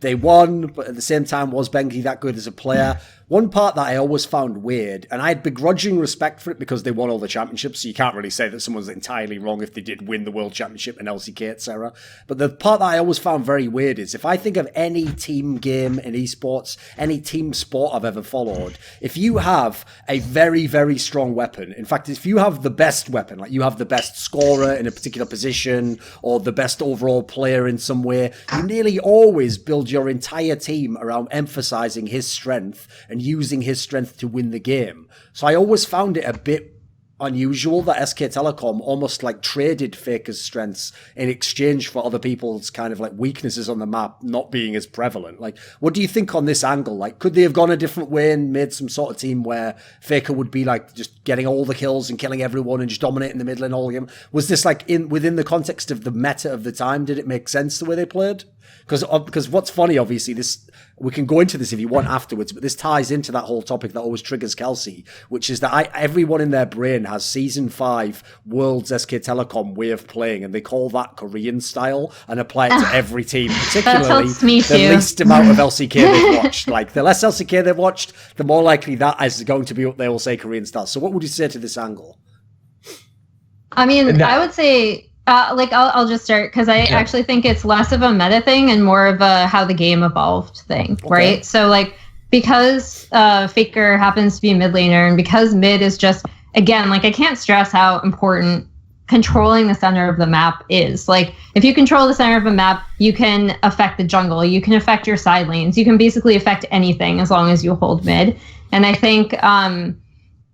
they won, but at the same time, was Bengi that good as a player? One part that I always found weird, and I had begrudging respect for it because they won all the championships, so you can't really say that someone's entirely wrong if they did win the World Championship in LCK, etc. But the part that I always found very weird is if I think of any team game in esports, any team sport I've ever followed, if you have a very, very strong weapon, in fact, if you have the best weapon, like you have the best scorer in a particular position or the best overall player in some way, you nearly always build your entire team around emphasizing his strength and using his strength to win the game. So I always found it a bit unusual that SK Telecom almost like traded Faker's strengths in exchange for other people's kind of like weaknesses on the map not being as prevalent. Like, what do you think on this angle? Like, could they have gone a different way and made some sort of team where Faker would be like just getting all the kills and killing everyone and just dominating the middle and all game? Was this like within the context of the meta of the time? Did it make sense the way they played? Because what's funny, obviously, this we can go into this if you want afterwards, but this ties into that whole topic that always triggers Kelsey, which is that everyone in their brain has Season 5 World's SK Telecom way of playing, and they call that Korean style and apply it to every team, particularly the least amount of LCK they've watched. Like, the less LCK they've watched, the more likely that is going to be what they will say Korean style. So what would you say to this angle? I mean, I would say... I'll just start because I actually think it's less of a meta thing and more of a how the game evolved thing, right? So like because Faker happens to be a mid laner and because mid is just, again, like I can't stress how important controlling the center of the map is. Like if you control the center of a map, you can affect the jungle, you can affect your side lanes, you can basically affect anything as long as you hold mid. And I think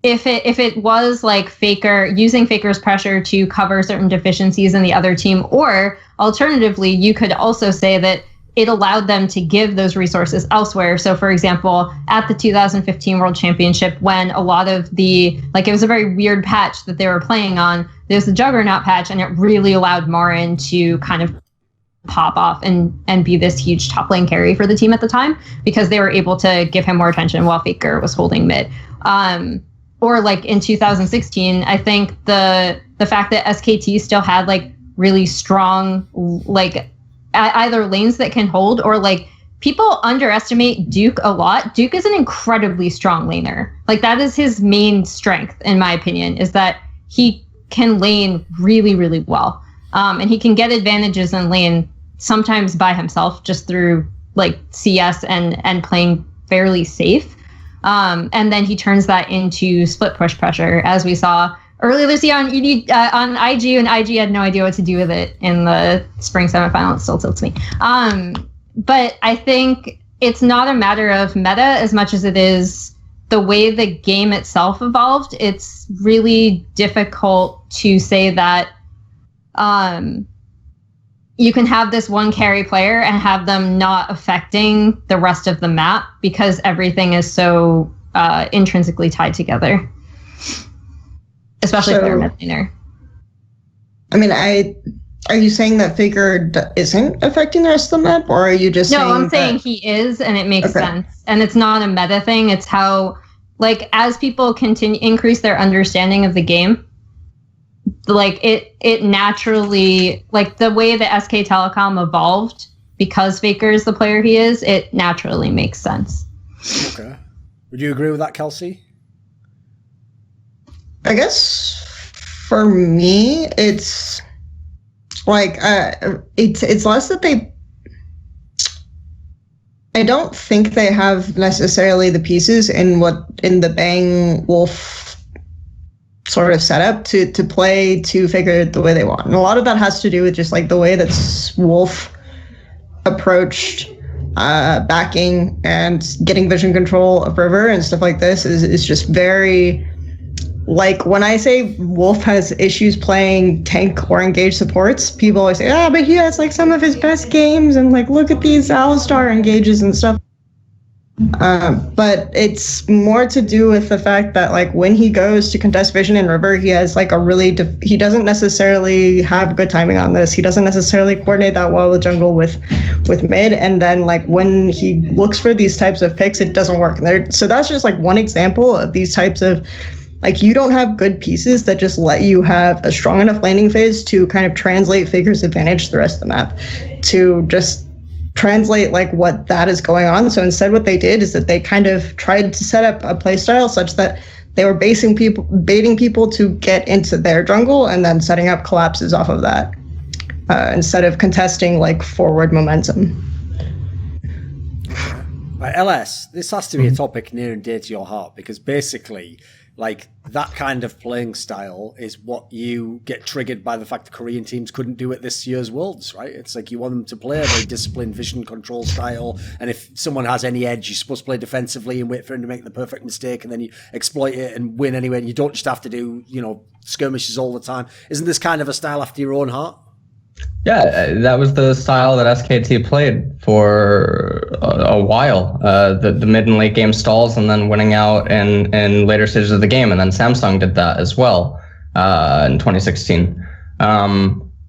if it was like Faker using Faker's pressure to cover certain deficiencies in the other team, or alternatively, you could also say that it allowed them to give those resources elsewhere. So for example, at the 2015 World Championship, when a lot of it was a very weird patch that they were playing on, there's the Juggernaut patch, and it really allowed Marin to kind of pop off and be this huge top lane carry for the team at the time because they were able to give him more attention while Faker was holding mid. Or like in 2016, I think the fact that SKT still had like really strong like either lanes that can hold, or like people underestimate Duke a lot. Duke is an incredibly strong laner. Like that is his main strength, in my opinion, is that he can lane really, really well. And he can get advantages in lane sometimes by himself just through like CS and playing fairly safe. And then he turns that into split push pressure, as we saw earlier this year on IG, and IG had no idea what to do with it in the spring semifinal. It still tilts me. But I think it's not a matter of meta as much as it is the way the game itself evolved. It's really difficult to say that you can have this one carry player and have them not affecting the rest of the map because everything is so intrinsically tied together, especially if they're a mid laner. I mean, are you saying that Faker isn't affecting the rest of the map, or are you just saying I'm saying he is, and it makes sense. And it's not a meta thing. It's how, like, as people increase their understanding of the game, like it naturally, like the way that SK Telecom evolved because Faker is the player he is, it naturally makes sense. Okay. Would you agree with that, Kelsey? I guess For me, it's like it's less that I don't think they have necessarily the pieces in the Bang Wolf sort of setup to play to Faker the way they want. And a lot of that has to do with just like the way that Wolf approached backing and getting vision control of River and stuff like this is just very, like, when I say Wolf has issues playing tank or engaged supports, people always say, but he has like some of his best games and like look at these Alistar engages and stuff. But it's more to do with the fact that like when he goes to contest vision in River, he has like he doesn't necessarily have good timing on this. He doesn't necessarily coordinate that well with jungle with mid, and then like when he looks for these types of picks, it doesn't work. So that's just like one example of these types of, like, you don't have good pieces that just let you have a strong enough landing phase to kind of translate Faker's advantage to the rest of the map, to just translate like what that is going on. So instead what they did is that they kind of tried to set up a playstyle such that they were baiting people to get into their jungle and then setting up collapses off of that, instead of contesting like forward momentum. Right, LS, this has to be a topic near and dear to your heart, because basically, like, that kind of playing style is what you get triggered by the fact the Korean teams couldn't do it this year's Worlds, right? It's like you want them to play a very disciplined vision control style, and if someone has any edge, you're supposed to play defensively and wait for him to make the perfect mistake, and then you exploit it and win anyway, and you don't just have to do, skirmishes all the time. Isn't this kind of a style after your own heart? Yeah, that was the style that SKT played for a while. The mid and late game stalls and then winning out in later stages of the game. And then Samsung did that as well in 2016.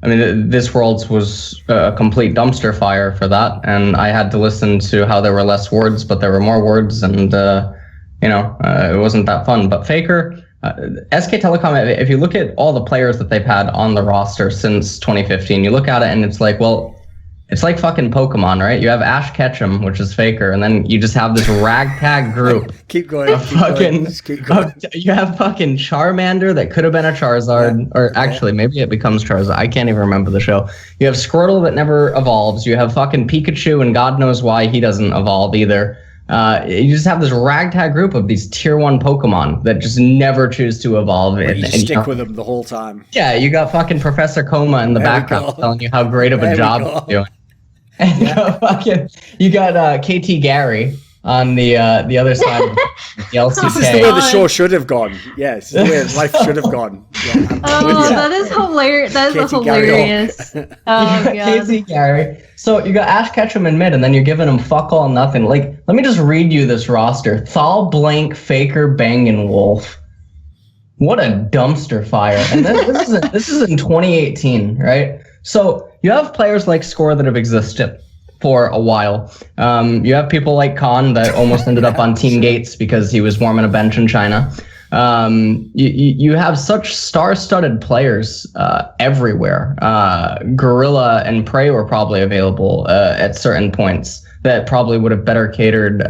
This Worlds was a complete dumpster fire for that. And I had to listen to how there were less words, but there were more words. And, it wasn't that fun. But Faker... SK Telecom, if you look at all the players that they've had on the roster since 2015, you look at it and it's like, well, it's like fucking Pokemon, right? You have Ash Ketchum, which is Faker, and then you just have this ragtag group. Keep going. Keep going. You have fucking Charmander that could have been a Charizard, or actually maybe it becomes Charizard. I can't even remember the show. You have Squirtle that never evolves. You have fucking Pikachu, and God knows why he doesn't evolve either. You just have this ragtag group of these tier 1 Pokemon that just never choose to evolve. And you just stick with them the whole time. Yeah, you got fucking Professor Kkoma in the background telling you how great of a job he's doing. And you got KT Gary on the other side of the LCK. This is the way the show should have gone. Yes, the way life should have gone. Yeah, that is hilarious. That is hilarious. Oh, God. KT Gary. So you got Ash Ketchum in mid, and then you're giving him fuck all nothing. Like, let me just read you this roster. Thal, Blank, Faker, Bang, and Wolf. What a dumpster fire. And this is in 2018, right? So you have players like Score that have existed for a while. You have people like Khan that almost ended up on Team Gates because he was warming a bench in China. You have such star-studded players everywhere. Gorilla and Prey were probably available at certain points that probably would have better catered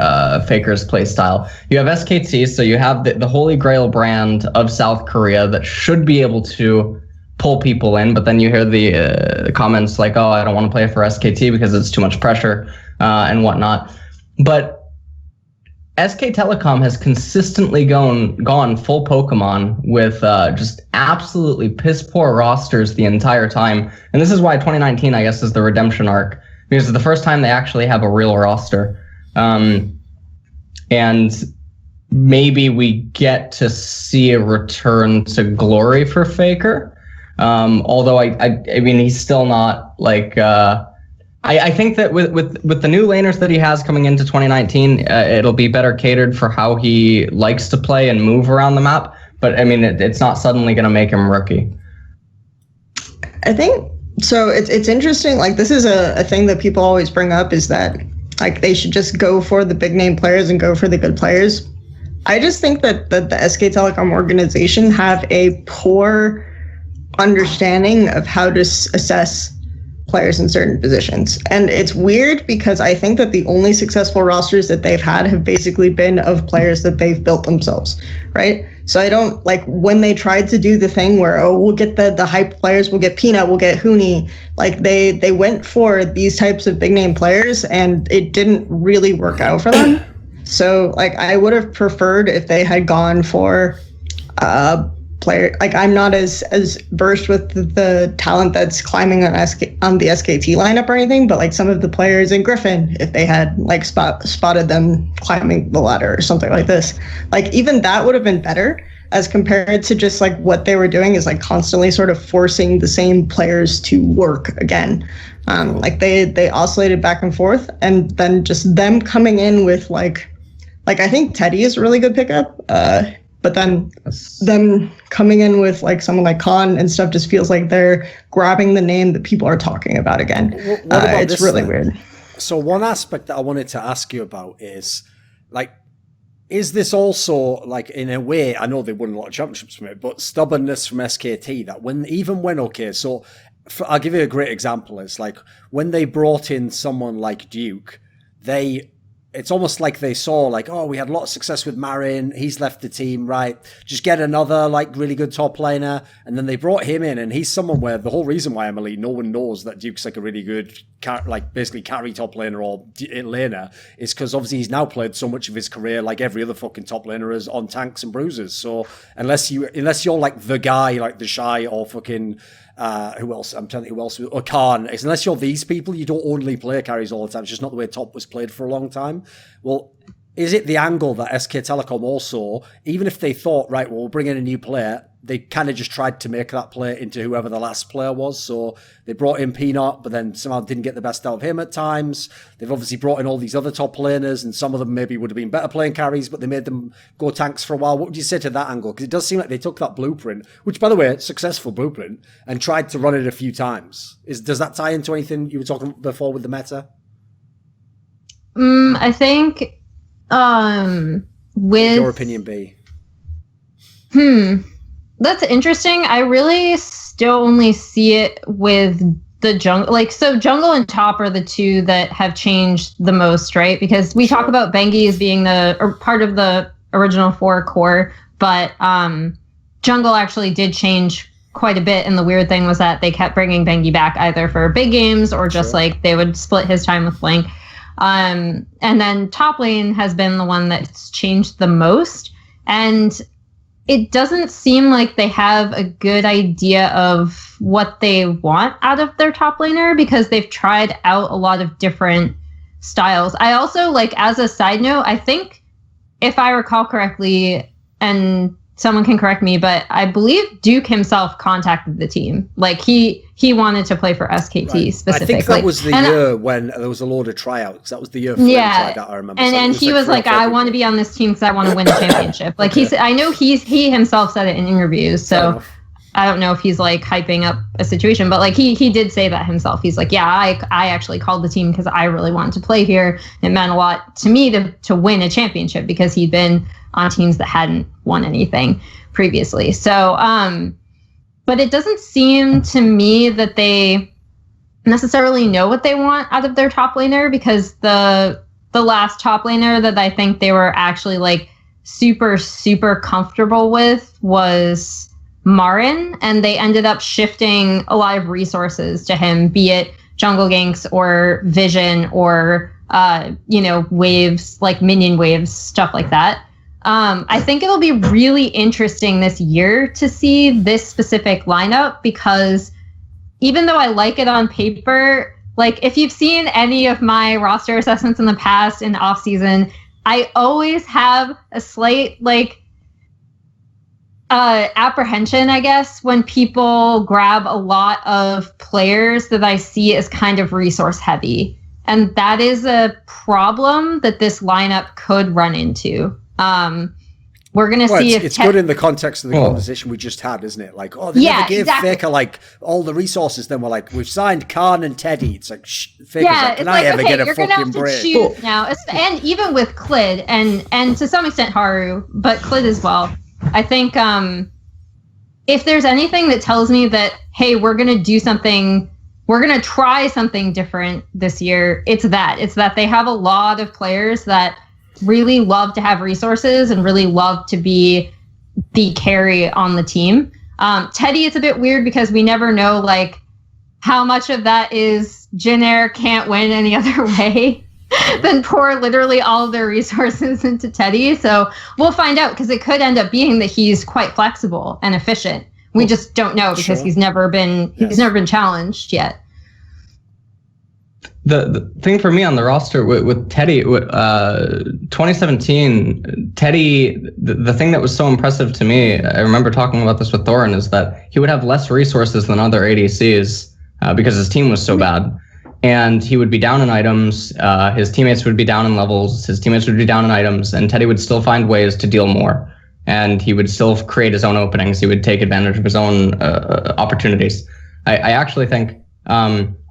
Faker's play style. You have SKT, so you have the holy grail brand of South Korea that should be able to pull people in, but then you hear the comments like, oh, I don't want to play for SKT because it's too much pressure and whatnot. But SK Telecom has consistently gone full Pokemon with just absolutely piss poor rosters the entire time. And this is why 2019, I guess, is the redemption arc, because it's the first time they actually have a real roster. And maybe we get to see a return to glory for Faker. Although I mean, he's still not like, I think that with the new laners that he has coming into 2019, it'll be better catered for how he likes to play and move around the map. But I mean, it's not suddenly going to make him rookie. I think so. It's interesting. Like, this is a thing that people always bring up, is that like they should just go for the big name players and go for the good players. I just think that the SK Telecom organization have a poor understanding of how to assess players in certain positions. And it's weird because I think that the only successful rosters that they've had have basically been of players that they've built themselves, right? So I don't like when they tried to do the thing where, oh, we'll get the hype players, we'll get Peanut, we'll get Huni. Like they went for these types of big name players and it didn't really work out for them. So like I would have preferred if they had gone for player. Like I'm not as versed with the talent that's climbing on the SKT lineup or anything, but like some of the players in Griffin, if they had like spotted them climbing the ladder or something like this, like even that would have been better as compared to just like what they were doing is like constantly sort of forcing the same players to work again. Like they oscillated back and forth, and then just them coming in with like I think Teddy is a really good pickup. But then them coming in with like someone like Khan and stuff just feels like they're grabbing the name that people are talking about again. What about it's really weird. So one aspect that I wanted to ask you about is like, is this also like in a way, I know they won a lot of championships from it, but stubbornness from SKT that I'll give you a great example. It's like when they brought in someone like Duke, it's almost like they saw like, oh, we had a lot of success with Marin. He's left the team, right? Just get another like really good top laner. And then they brought him in, and he's someone where the whole reason why Emily, no one knows that Duke's like a really good, basically carry top laner or laner is because obviously he's now played so much of his career like every other fucking top laner is on tanks and bruises. So unless you're like the guy, like the Shy or fucking who else? I'm telling you who else. Or Khan. Unless you're these people, you don't only play carries all the time. It's just not the way top was played for a long time. Well, is it the angle that SK Telecom also, even if they thought, right, well, we'll bring in a new player, they kind of just tried to make that player into whoever the last player was. So they brought in Peanut, but then somehow didn't get the best out of him at times. They've obviously brought in all these other top laners, and some of them maybe would have been better playing carries, but they made them go tanks for a while. What would you say to that angle? Because it does seem like they took that blueprint, which, by the way, successful blueprint, and tried to run it a few times. Does that tie into anything you were talking before with the meta? I think with your opinion be? That's interesting. I really still only see it with the jungle. Like, so jungle and top are the two that have changed the most, right? Because we talk about Bengi as being part of the original 4 core, but jungle actually did change quite a bit. And the weird thing was that they kept bringing Bengi back either for big games or just like they would split his time with Blink. And then top lane has been the one that's changed the most. And it doesn't seem like they have a good idea of what they want out of their top laner because they've tried out a lot of different styles. I also, like, as a side note, I think if I recall correctly, and someone can correct me, but I believe Duke himself contacted the team. Like he wanted to play for SKT specifically. I think that was the year when there was a load of tryouts. That was the year tried out, I remember. And he was like, I want to be on this team because I want to win a championship. Like he said, I know he himself said it in interviews. So I don't know if he's like hyping up a situation, but like he did say that himself. He's like, yeah, I actually called the team because I really wanted to play here. It meant a lot to me to win a championship because he'd been on teams that hadn't won anything previously. So, but it doesn't seem to me that they necessarily know what they want out of their top laner because the last top laner that I think they were actually like super, super comfortable with was Marin, and they ended up shifting a lot of resources to him, be it jungle ganks or vision or, waves, like minion waves, stuff like that. I think it'll be really interesting this year to see this specific lineup because even though I like it on paper, like if you've seen any of my roster assessments in the past in off season, I always have a slight apprehension, I guess, when people grab a lot of players that I see as kind of resource heavy. And that is a problem that this lineup could run into. We're going to see if... It's good in the context of the conversation we just had, isn't it? Like, they never gave Faker, like, all the resources. Then we're like, we've signed Khan and Teddy. It's like, Faker's like, can I ever get a fucking break? Choose now. And even with Clid, and to some extent Haru, but Clid as well. I think if there's anything that tells me that, hey, we're going to do something we're going to try something different this year, it's that they have a lot of players that really love to have resources and really love to be the carry on the team. Teddy, it's a bit weird because we never know like how much of that is Jin Air can't win any other way than pour literally all of their resources into Teddy. So we'll find out, because it could end up being that he's quite flexible and efficient. We just don't know because he's never been challenged yet. The thing for me on the roster with Teddy, 2017, Teddy, the thing that was so impressive to me, I remember talking about this with Thorin, is that he would have less resources than other ADCs because his team was so bad. And he would be down in items, his teammates would be down in levels, his teammates would be down in items, and Teddy would still find ways to deal more. And he would still create his own openings. He would take advantage of his own opportunities. I actually think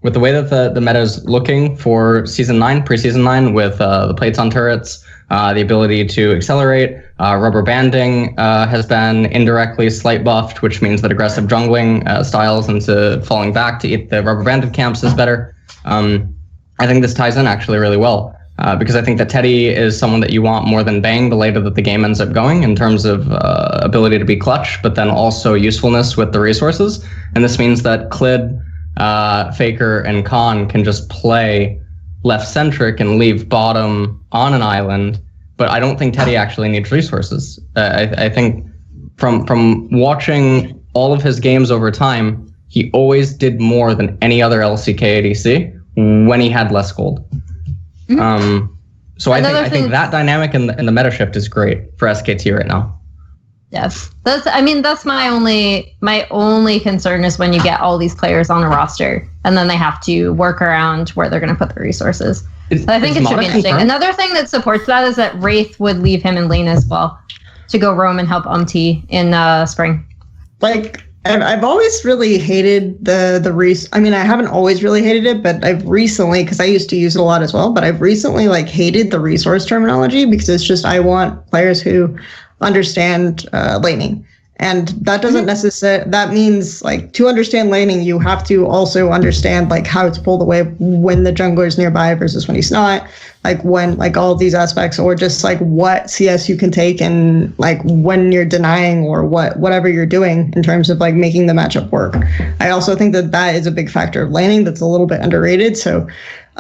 with the way that the meta is looking for Season 9, Pre-Season 9, with the plates on turrets, the ability to accelerate, rubber banding has been indirectly slight buffed, which means that aggressive jungling styles into falling back to eat the rubber banded camps is better. I think this ties in actually really well. Because I think that Teddy is someone that you want more than Bang the later that the game ends up going in terms of ability to be clutch, but then also usefulness with the resources. And this means that Klid, Faker, and Khan can just play left-centric and leave bottom on an island, but I don't think Teddy actually needs resources. I think from watching all of his games over time, he always did more than any other LCK ADC when he had less gold. So I think that dynamic in the meta shift is great for SKT right now. Yes, that's my only concern is when you get all these players on a roster and then they have to work around where they're going to put the resources. I think it should be interesting. Another thing that supports that is that Wraith would leave him in lane as well to go roam and help Umti in spring. Like, I've always really hated the I haven't always really hated it, but I've recently, because I used to use it a lot as well, but I've recently like hated the resource terminology because it's just, I want players who understand laning. And that doesn't necessarily, that means like to understand laning, you have to also understand like how to pull the wave when the jungler is nearby versus when he's not, like when, like all of these aspects, or just like what CS you can take and like when you're denying or whatever you're doing in terms of like making the matchup work. I also think that is a big factor of laning that's a little bit underrated. So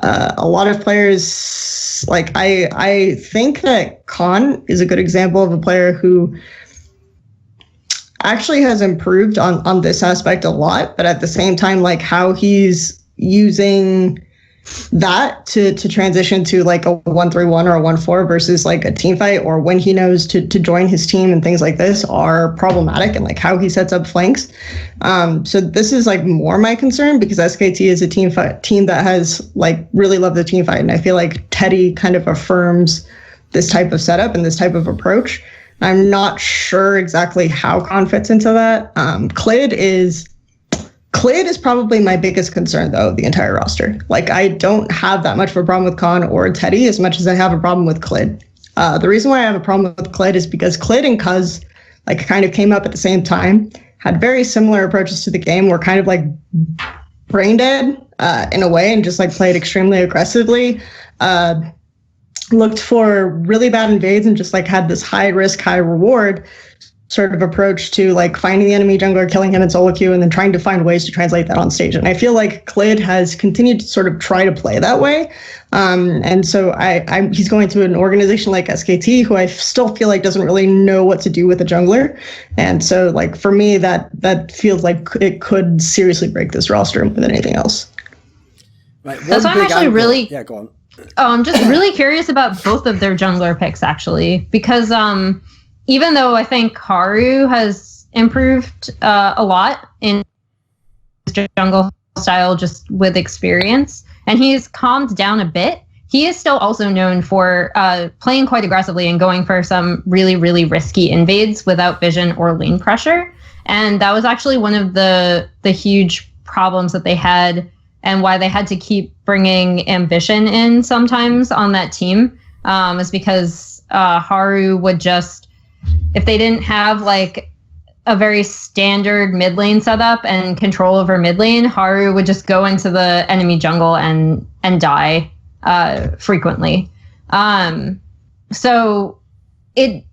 a lot of players, like I think that Khan is a good example of a player who actually has improved on this aspect a lot, but at the same time, like how he's using that to transition to like a 1-3-1 or a 1-4 versus like a team fight, or when he knows to join his team and things like this are problematic, and like how he sets up flanks. So this is like more my concern because SKT is a team that has like really loved the team fight, and I feel like Teddy kind of affirms this type of setup and this type of approach. I'm not sure exactly how Khan fits into that. Klid is probably my biggest concern, though, the entire roster. Like, I don't have that much of a problem with Khan or Teddy as much as I have a problem with Klid. The reason why I have a problem with Klid is because Klid and Cuz like kind of came up at the same time, had very similar approaches to the game, were kind of like brain dead in a way, and just like played extremely aggressively. Looked for really bad invades and just like had this high risk, high reward sort of approach to like finding the enemy jungler, killing him in solo queue, and then trying to find ways to translate that on stage. And I feel like Klid has continued to sort of try to play that way. And so he's going to an organization like SKT, who I still feel like doesn't really know what to do with a jungler. And so like for me, that feels like it could seriously break this roster more than anything else. Right, that's why I'm actually yeah, go on. Oh, I'm just really curious about both of their jungler picks, actually, because even though I think Haru has improved a lot in his jungle style just with experience, and he's calmed down a bit, he is still also known for playing quite aggressively and going for some really, really risky invades without vision or lane pressure. And that was actually one of the huge problems that they had, and why they had to keep bringing Ambition in sometimes on that team, is because Haru would just, if they didn't have like a very standard mid lane setup and control over mid lane, Haru would just go into the enemy jungle and die frequently. So it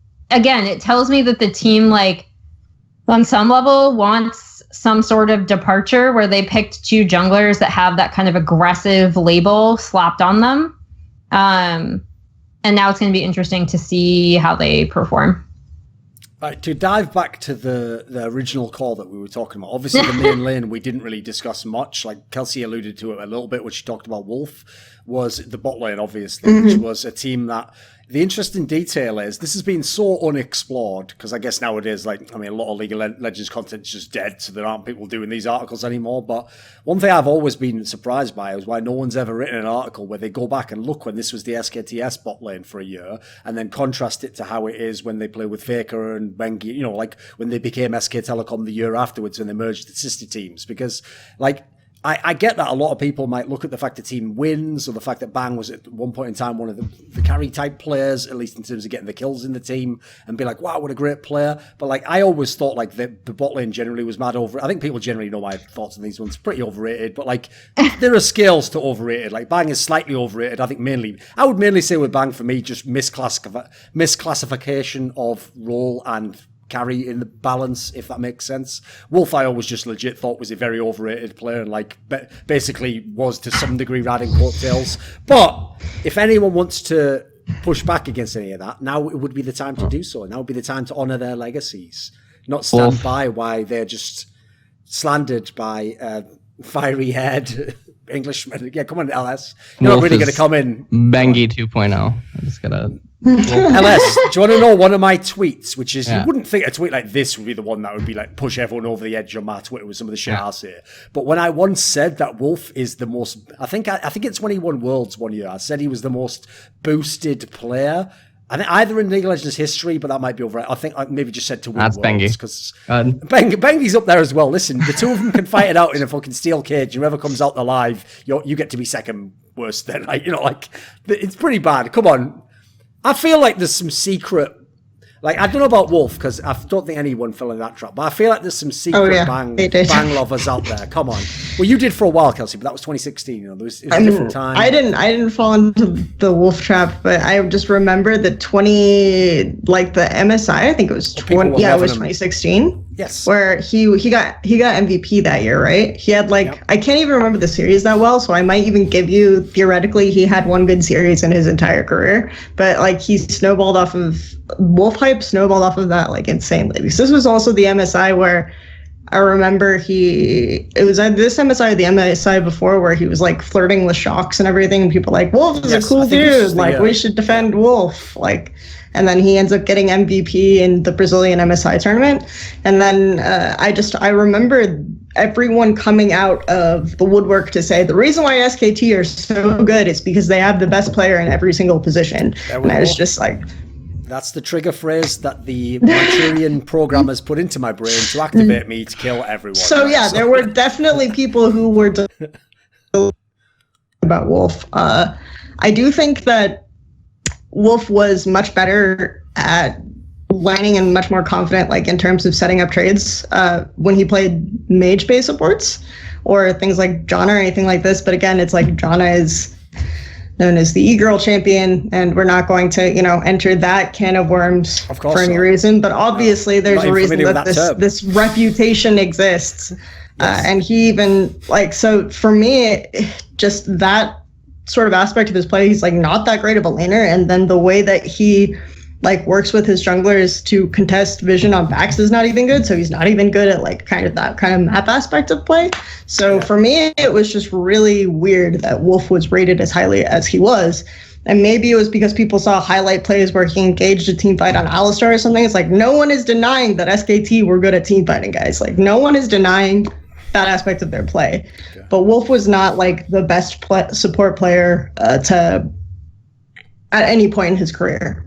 tells me that the team, like, on some level wants some sort of departure where they picked two junglers that have that kind of aggressive label slapped on them. And now it's going to be interesting to see how they perform. Right, to dive back to the original call that we were talking about, obviously the main lane we didn't really discuss much. Like Kelsey alluded to it a little bit when she talked about Wolf, was the bot lane, obviously, which was a team that the interesting detail is this has been so unexplored, because I guess nowadays, like, I mean, a lot of League of Legends content is just dead, so there aren't people doing these articles anymore. But one thing I've always been surprised by is why no one's ever written an article where they go back and look when this was the SKTS bot lane for a year and then contrast it to how it is when they play with Faker and Bengi, you know, like when they became SK Telecom the year afterwards when they merged the sister teams. Because, like, I get that a lot of people might look at the fact the team wins, or the fact that Bang was at one point in time one of the carry type players, at least in terms of getting the kills in the team, and be like, wow, what a great player. But like, I always thought like the bot lane generally was mad over. I think people generally know my thoughts on these ones, pretty overrated. But like, there are scales to overrated. Like Bang is slightly overrated. I think I would mainly say with Bang for me, just misclassification of role and carry in the balance, if that makes sense. Wolf, I always just legit thought was a very overrated player and like basically was to some degree riding coattails. But if anyone wants to push back against any of that, now it would be the time to do so. Now would be the time to honour their legacies, not stand by why they're just slandered by fiery-haired Englishmen. Yeah, come on, LS. You're not really going to come in. Bengi 2.0. I'm just going to... LS, do you want to know one of my tweets, which is, you wouldn't think a tweet like this would be the one that would be like push everyone over the edge on my Twitter with some of the shit I say. But when I once said that Wolf is the most, I think it's when he won Worlds one year, I said he was the most boosted player. I think either in League of Legends history, but that might be over. I think I maybe just said to win That's Worlds, Bengi. because Bengi's up there as well. Listen, the two of them can fight it out in a fucking steel cage. Whoever comes out alive, you get to be second worst. Then, like, you know, like it's pretty bad. Come on. I feel like there's some secret, like, I don't know about Wolf, because I don't think anyone fell in that trap, but I feel like there's some secret bang lovers out there. Come on. Well, you did for a while, Kelsey, but that was 2016. You know, it was a different time. I didn't fall into the Wolf trap, but I just remember the the MSI, I think it was 2016. Yes. Where he got MVP that year, right? He had I can't even remember the series that well, so I might even give you, theoretically, he had one good series in his entire career. But he Wolf hype snowballed off of that insanely. Because this was also the MSI where I remember it was this MSI or the MSI before where he was flirting with Shocks and everything, and people Wolf is a cool dude, we should defend Wolf, and then he ends up getting MVP in the Brazilian MSI tournament. And then I remember everyone coming out of the woodwork to say the reason why SKT are so good is because they have the best player in every single position. And I was just that's the trigger phrase that the Manchurian programmers put into my brain to activate me to kill everyone. So there were definitely people who were about Wolf. I do think that Wolf was much better at lining and much more confident, in terms of setting up trades when he played mage-based supports or things like Janna or anything like this. But again, it's Janna is known as the e-girl champion, and we're not going to, enter that can of worms for any reason. But obviously, there's a reason that this reputation exists. Yes. And he even so for me, just that sort of aspect of his play, he's not that great of a laner, and then the way that he works with his junglers to contest vision on backs is not even good, so he's not even good at that kind of map aspect of play. So for me, it was just really weird that Wolf was rated as highly as he was. And maybe it was because people saw highlight plays where he engaged a team fight on Alistar or something. It's no one is denying that SKT were good at team fighting, guys. No one is denying that aspect of their play. Okay. But Wolf was not the best support player at any point in his career.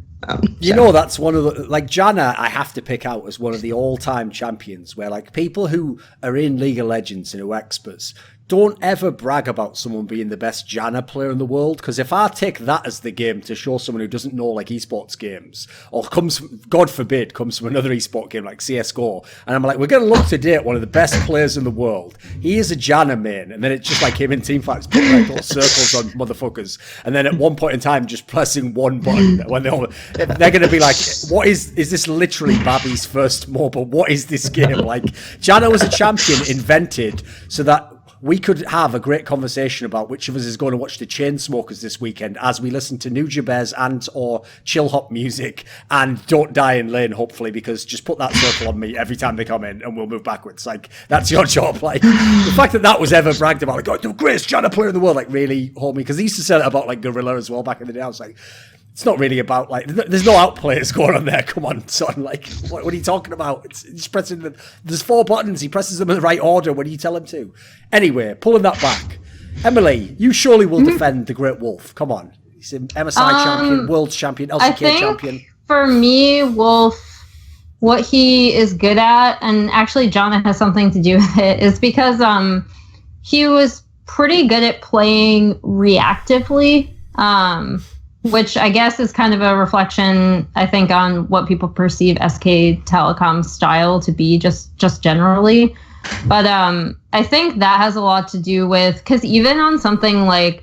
That's one of the Janna I have to pick out as one of the all-time champions where people who are in League of Legends and who are experts don't ever brag about someone being the best Janna player in the world, because if I take that as the game to show someone who doesn't know like esports games, or comes, God forbid, comes from another esport game like CSGO, and I'm like, we're going to look today at one of the best players in the world. He is a Janna main, and then it's just like him in teamfights, putting like little circles on motherfuckers, and then at one point in time, just pressing one button when they're going to be like, what is this literally Babby's first mobile? What is this game? Like, Janna was a champion invented so that we could have a great conversation about which of us is going to watch the Chainsmokers this weekend as we listen to New Jabez and or chill hop music and don't die in lane, hopefully, because just put that circle on me every time they come in and we'll move backwards. Like, that's your job. Like, the fact that was ever bragged about, like, oh, the greatest Janna player in the world, like, really, homie, because they used to say that about, like, Gorilla as well back in the day. I was like, it's not really about, like, there's no outplayers going on there. Come on, son. Like, what are you talking about? It's pressing there's 4 buttons. He presses them in the right order when you tell him to. Anyway, pulling that back. Emily, you surely will defend the Great Wolf. Come on. He's an MSI champion, world champion, LCK champion. For me, Wolf, what he is good at, and actually Janna has something to do with it, is because he was pretty good at playing reactively. Which I guess is kind of a reflection, I think, on what people perceive SK Telecom's style to be just generally. But I think that has a lot to do with, because even on something like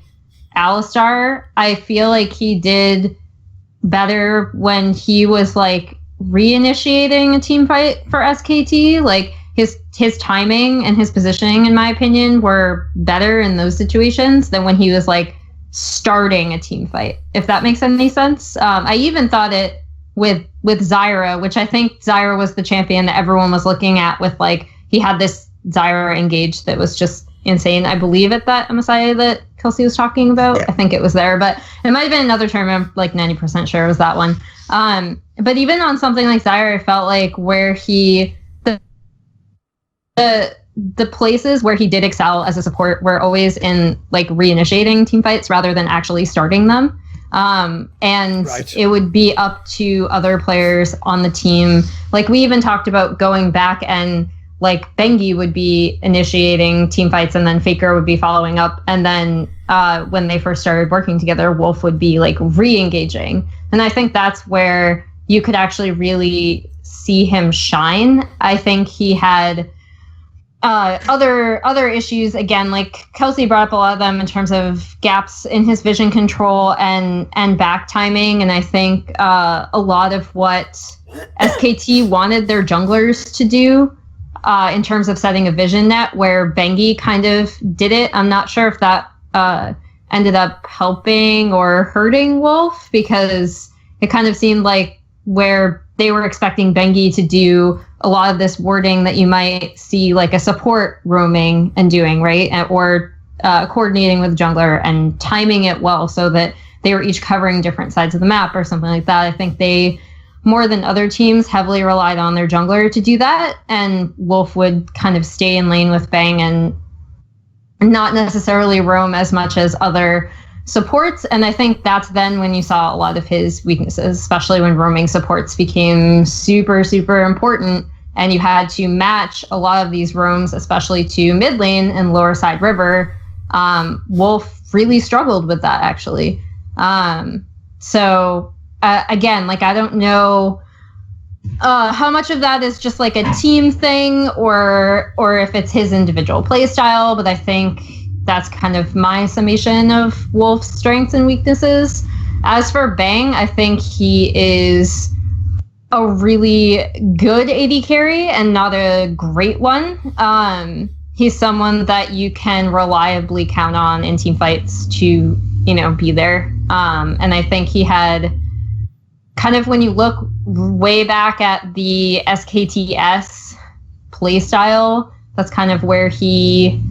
Alistar, I feel like he did better when he was like reinitiating a team fight for SKT. Like his timing and his positioning, in my opinion, were better in those situations than when he was like starting a team fight, if that makes any sense. I even thought it with Zyra, which I think Zyra was the champion that everyone was looking at with, like, he had this Zyra engage that was just insane. I believe at that MSI that Kelsey was talking about. Yeah. I think it was there, but it might have been another tournament. I'm like 90% sure it was that one. But even on something like Zyra, I felt like where the places where he did excel as a support were always in like reinitiating team fights rather than actually starting them. And right. It would be up to other players on the team. Like, we even talked about going back and like Bengi would be initiating team fights and then Faker would be following up. And then when they first started working together, Wolf would be like re-engaging. And I think that's where you could actually really see him shine. I think he had other issues, again, like Kelsey brought up a lot of them in terms of gaps in his vision control and back timing. And I think a lot of what SKT wanted their junglers to do in terms of setting a vision net, where Bengi kind of did it. I'm not sure if that ended up helping or hurting Wolf, because it kind of seemed like where they were expecting Bengi to do a lot of this wording that you might see like a support roaming and doing, right? Or coordinating with the jungler and timing it well so that they were each covering different sides of the map or something like that. I think they, more than other teams, heavily relied on their jungler to do that. And Wolf would kind of stay in lane with Bang and not necessarily roam as much as other supports. And I think that's then when you saw a lot of his weaknesses, especially when roaming supports became super, super important. And you had to match a lot of these roams, especially to mid lane and lower side river. Wolf really struggled with that, actually. So again, like, I don't know how much of that is just like a team thing or if it's his individual play style, but I think that's kind of my summation of Wolf's strengths and weaknesses. As for Bang, I think he is a really good AD carry and not a great one. He's someone that you can reliably count on in team fights to, be there. And I think he had kind of, when you look way back at the SKTS playstyle, that's kind of where he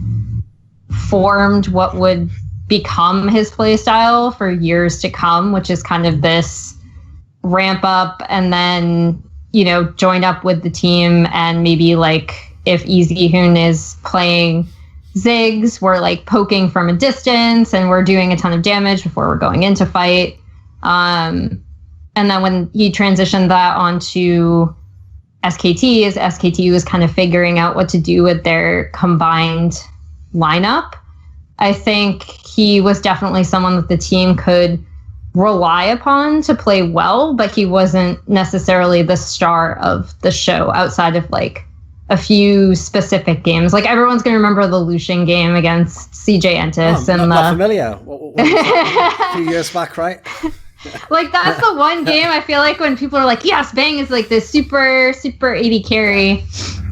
formed what would become his playstyle for years to come, which is kind of this ramp up and then, join up with the team. And maybe like if Easyhoon is playing Ziggs, we're like poking from a distance and we're doing a ton of damage before we're going into fight. And then when he transitioned that onto SKT, as SKT was kind of figuring out what to do with their combined lineup. I think he was definitely someone that the team could rely upon to play well, but he wasn't necessarily the star of the show outside of like a few specific games. Like everyone's going to remember the Lucian game against CJ Entis. I'm not familiar. What was that? A few years back, right? Like that's the one game I feel like when people are like, yes, Bang is like this super AD carry.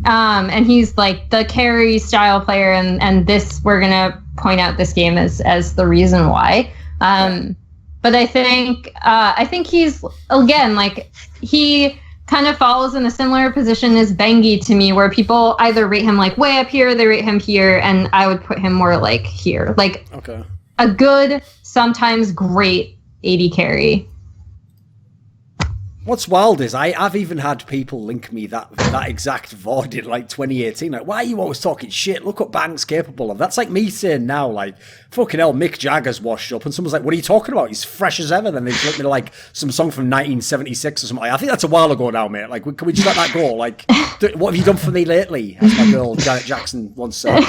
And he's like the carry style player. And this, we're going to point out this game as the reason why. But I think he's, again, like he kind of falls in a similar position as Bengi to me, where people either rate him like way up here, they rate him here, and I would put him more like here. Like a good, sometimes great AD carry. What's wild is I've even had people link me that exact VOD in like 2018. Like, why are you always talking shit? Look what Bang's capable of. That's like me saying now, like, fucking hell, Mick Jagger's washed up. And someone's like, what are you talking about? He's fresh as ever. Then they flip me to like some song from 1976 or something. I think that's a while ago now, mate. Like, can we just let that go? Like, what have you done for me lately? As my girl Janet Jackson once said.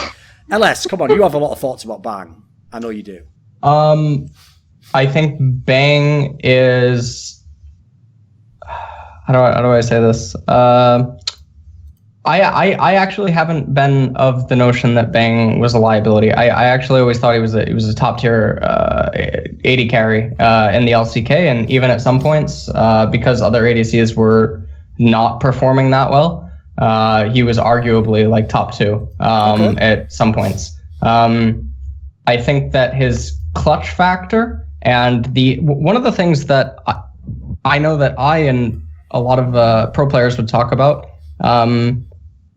LS, come on, you have a lot of thoughts about Bang. I know you do. I think Bang is... How do I say this? I actually haven't been of the notion that Bang was a liability. I actually always thought he was a top tier AD carry in the LCK, and even at some points because other ADCs were not performing that well, he was arguably like top 2 at some points. I think that his clutch factor and one of the things that I know that I and a lot of pro players would talk about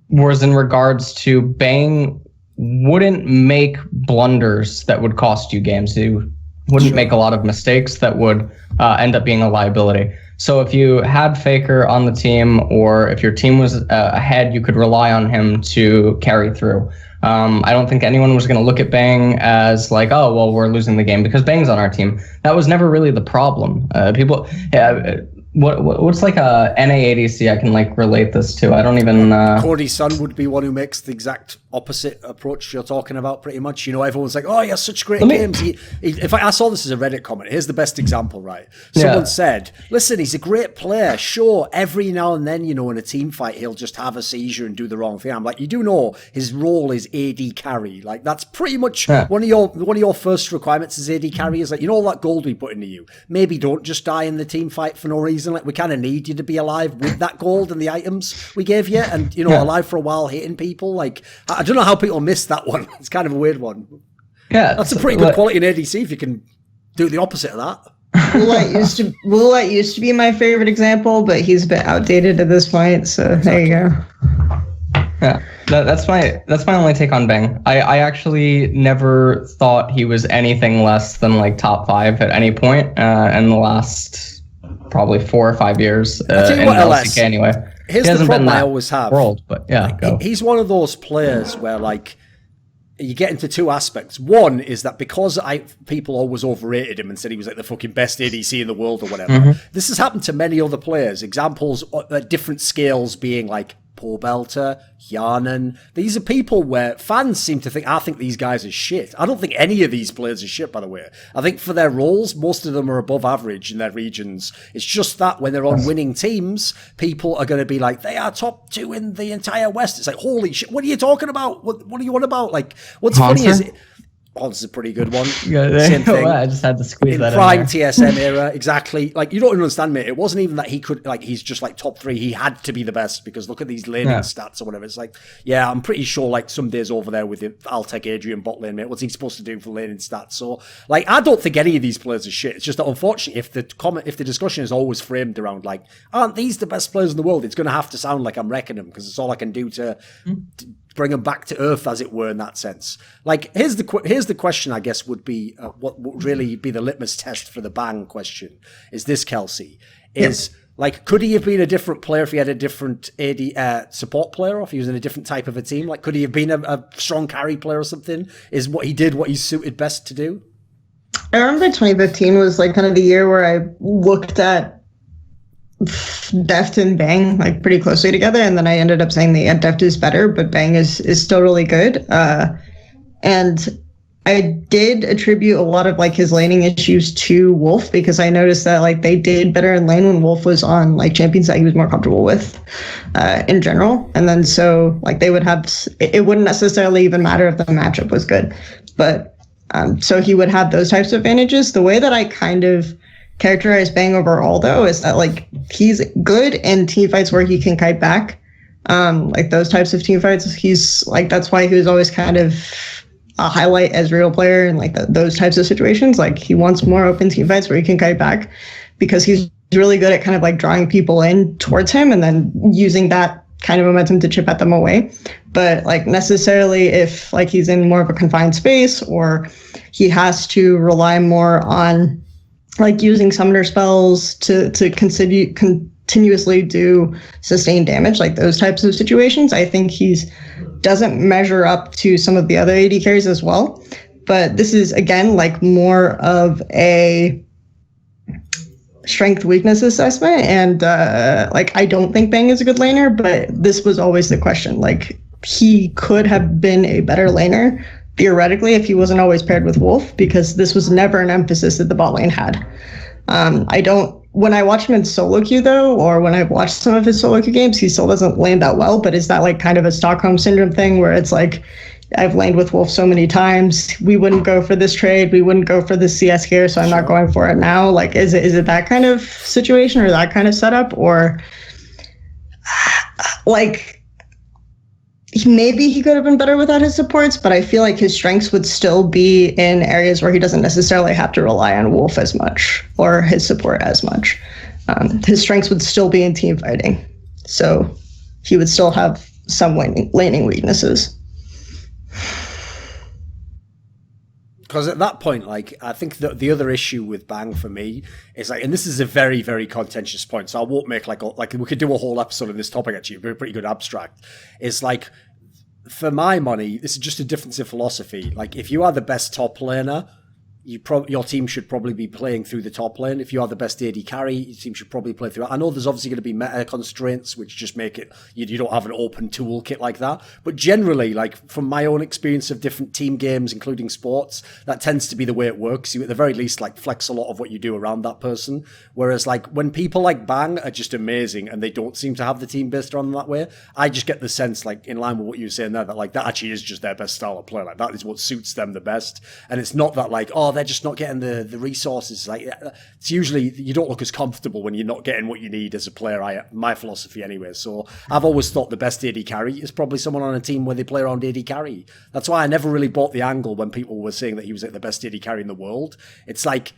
was in regards to Bang wouldn't make blunders that would cost you games. He wouldn't make a lot of mistakes that would end up being a liability. So if you had Faker on the team, or if your team was ahead, you could rely on him to carry through. I don't think anyone was going to look at Bang as like, oh, well, we're losing the game because Bang's on our team. That was never really the problem. What's like a NA ADC I can like relate this to? I don't even... Cordy's son would be one who makes the exact opposite approach you're talking about pretty much. You know, everyone's like, oh, he has such great games. In fact, I saw this as a Reddit comment. Here's the best example, right? Someone said, listen, he's a great player. Sure, every now and then, you know, in a team fight, he'll just have a seizure and do the wrong thing. I'm like, you do know his role is AD carry. Like, that's pretty much one of your first requirements as AD carry is like, you know, all that gold we put into you. Maybe don't just die in the team fight for no reason. Like, we kind of need you to be alive with that gold and the items we gave you, and you know, alive for a while hitting people. Like, I don't know how people miss that one. It's kind of a weird one. Yeah, that's a pretty good quality in ADC if you can do the opposite of that. Woolite used to be my favorite example, but he's a bit outdated at this point. So there you go. Yeah, that's my only take on Bang. I actually never thought he was anything less than like top 5 at any point in the last probably 4 or 5 years in LCK anyway. Here's the problem I always have. World, but yeah, go. He's one of those players where like you get into two aspects. One is that because people always overrated him and said he was like the fucking best ADC in the world or whatever. This has happened to many other players. Examples at different scales being like Paul Belter, Yarnan. These are people where fans seem to think, I think these guys are shit. I don't think any of these players are shit, by the way. I think for their roles, most of them are above average in their regions. It's just that when they're on winning teams, people are going to be like, they are top 2 in the entire West. It's like, holy shit, what are you talking about? What are you on about? Like, what's funny is... Odds is a pretty good one. Same thing. I just had to squeeze in that prime in TSM era, exactly. Like, you don't understand, mate. It wasn't even that he could, like, he's just like top 3. He had to be the best because look at these laning stats or whatever. It's like, yeah, I'm pretty sure like some days over there with I'll take Adrian bot lane, mate. What's he supposed to do for laning stats? So, like, I don't think any of these players are shit. It's just that unfortunately, if the discussion is always framed around like, aren't these the best players in the world? It's going to have to sound like I'm wrecking them because it's all I can do to bring them back to earth, as it were, in that sense. Like, here's the question, I guess, would be what would really be the litmus test for the Bang question is this, Kelsey, is like, could he have been a different player if he had a different AD support player, or if he was in a different type of a team? Like, could he have been a strong carry player or something? Is what he did what he's suited best to do? I remember 2015 was like kind of the year where I looked at Deft and Bang like pretty closely together, and then I ended up saying that Deft is better, but Bang is still really good. And I did attribute a lot of like his laning issues to Wolf, because I noticed that like they did better in lane when Wolf was on like champions that he was more comfortable with in general. And then so like they would have, it wouldn't necessarily even matter if the matchup was good, but so he would have those types of advantages. The way that I kind of characterize Bang overall though is that like he's good in team fights where he can kite back, like those types of team fights. He's like, that's why he was always kind of a highlight as real player in like those types of situations. Like he wants more open team fights where he can kite back, because he's really good at kind of like drawing people in towards him and then using that kind of momentum to chip at them away. But like necessarily if like he's in more of a confined space, or he has to rely more on like using summoner spells to continuously do sustained damage, like those types of situations, I think he's doesn't measure up to some of the other AD carries as well. But this is again like more of a strength weakness assessment, and like I don't think Bang is a good laner, but this was always the question. Like he could have been a better laner theoretically if he wasn't always paired with Wolf, because this was never an emphasis that the bot lane had. When I watch him in solo queue though, or when I've watched some of his solo queue games, he still doesn't lane that well. But is that like kind of a Stockholm syndrome thing where it's like, I've laned with Wolf so many times, we wouldn't go for this trade, we wouldn't go for this CS here, so I'm not going for it now? Like, is it that kind of situation or that kind of setup? Or like, maybe he could have been better without his supports, but I feel like his strengths would still be in areas where he doesn't necessarily have to rely on Wolf as much or his support as much. His strengths would still be in team fighting, so he would still have some laning weaknesses. Because at that point, like, I think the other issue with Bang for me is like, and this is a very, very contentious point, so I won't make like we could do a whole episode on this topic actually, it'd be a pretty good abstract. Is like, for my money, this is just a difference in philosophy. Like, if you are the best top laner, your team should probably be playing through the top lane. If you are the best AD carry, your team should probably play through it. I know there's obviously going to be meta constraints, which just make it, you don't have an open toolkit like that. But generally, like from my own experience of different team games, including sports, that tends to be the way it works. You at the very least like flex a lot of what you do around that person. Whereas like when people like Bang are just amazing and they don't seem to have the team based around them that way, I just get the sense, like in line with what you were saying there, that like that actually is just their best style of play. Like that is what suits them the best. And it's not that like, oh, they're just not getting the resources. Like it's usually, you don't look as comfortable when you're not getting what you need as a player. My philosophy anyway. So I've always thought the best AD carry is probably someone on a team where they play around AD carry. That's why I never really bought the angle when people were saying that he was like the best AD carry in the world. It's like,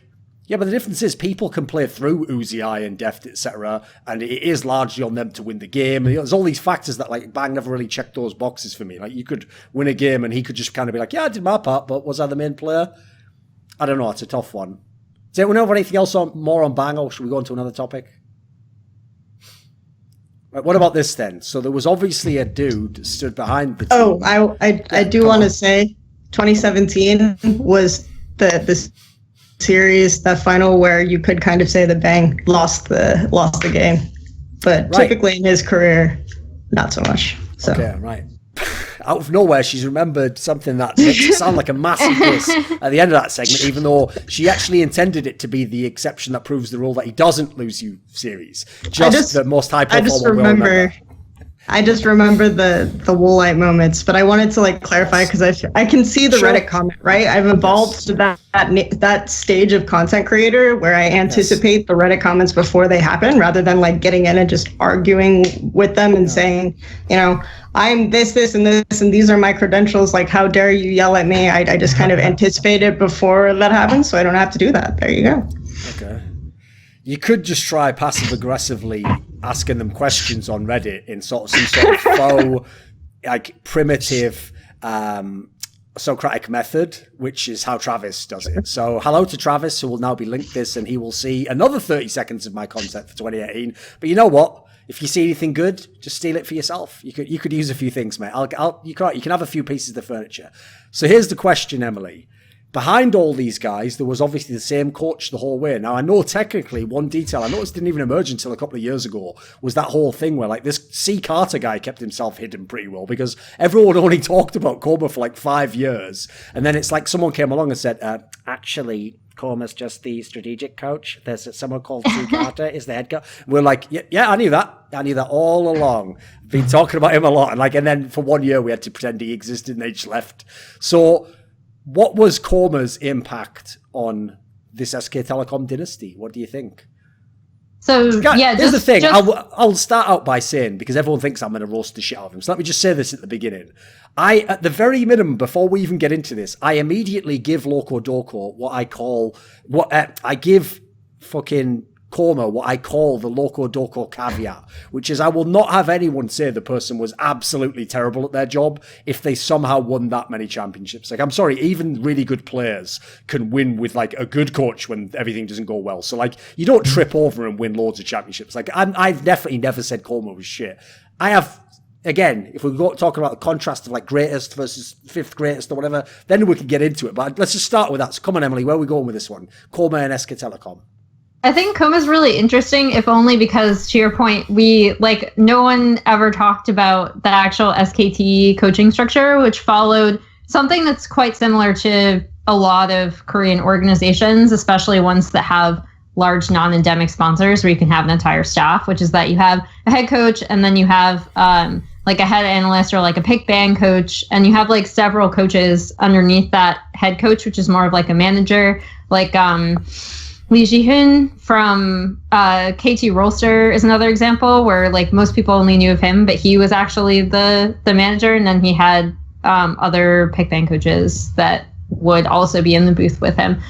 yeah, but the difference is people can play through Uzi and Deft, etc., and it is largely on them to win the game. There's all these factors that like Bang never really checked those boxes for me. Like you could win a game and he could just kind of be like, yeah, I did my part, but was I the main player? I don't know. It's a tough one. Does anyone know anything else more on Bang, or should we go on to another topic? Right, what about this then? So there was obviously a dude stood behind the team. Oh, I do want to say 2017 was the series, that final where you could kind of say that Bang lost the game, but typically in his career, not so much. So. Okay, right. Out of nowhere, she's remembered something that makes it sound like a massive diss at the end of that segment, even though she actually intended it to be the exception that proves the rule that he doesn't lose you series. Just the most high profile. I just remember the Woolite moments, but I wanted to like clarify because I can see the Reddit comment, right? I've evolved to that stage of content creator where I anticipate the Reddit comments before they happen, rather than like getting in and just arguing with them and saying, you know, I'm this, and this, and these are my credentials. Like, how dare you yell at me? I just kind of anticipate it before that happens, so I don't have to do that. There you go. Okay. You could just try passive-aggressively asking them questions on Reddit in sort of some sort of faux, like primitive Socratic method, which is how Travis does it. So hello to Travis, who will now be linked this, and he will see another 30 seconds of my content for 2018. But you know what? If you see anything good, just steal it for yourself. You could use a few things, mate. You can have a few pieces of the furniture. So here's the question, Emily. behind all these guys, there was obviously the same coach the whole way. Now, I know technically one detail I noticed didn't even emerge until a couple of years ago was that whole thing where like this C. Carter guy kept himself hidden pretty well because everyone only talked about Kkoma for like 5 years. And then it's like someone came along and said, actually, Kkoma's just the strategic coach. There's someone called C. Carter is the head coach. We're like, yeah, I knew that. I knew that all along. Been talking about him a lot. And then for 1 year, we had to pretend he existed and they just left. So what was Kkoma's impact on this SK Telecom dynasty? What do you think? So, here's the thing. I'll start out by saying, because everyone thinks I'm going to roast the shit out of him. So let me just say this at the beginning. At the very minimum, before we even get into this, I immediately give I give fucking Kkoma what I call the Loco-Doco caveat, which is I will not have anyone say the person was absolutely terrible at their job if they somehow won that many championships. Like, I'm sorry, even really good players can win with like a good coach when everything doesn't go well. So like, you don't trip over and win loads of championships. Like, I've definitely never said Kkoma was shit. I have. Again, if we go talking about the contrast of like greatest versus fifth greatest or whatever, then we can get into it. But let's just start with that. So come on, Emily, where are we going with this one? Kkoma and SK Telecom. I think Kkoma's really interesting, if only because, to your point, no one ever talked about the actual SKT coaching structure, which followed something that's quite similar to a lot of Korean organizations, especially ones that have large non-endemic sponsors where you can have an entire staff, which is that you have a head coach and then you have like a head analyst or like a pick band coach, and you have like several coaches underneath that head coach, which is more of like a manager, like Easyhoon from KT Rolster is another example where like most people only knew of him, but he was actually the manager, and then he had other pick band coaches that would also be in the booth with him.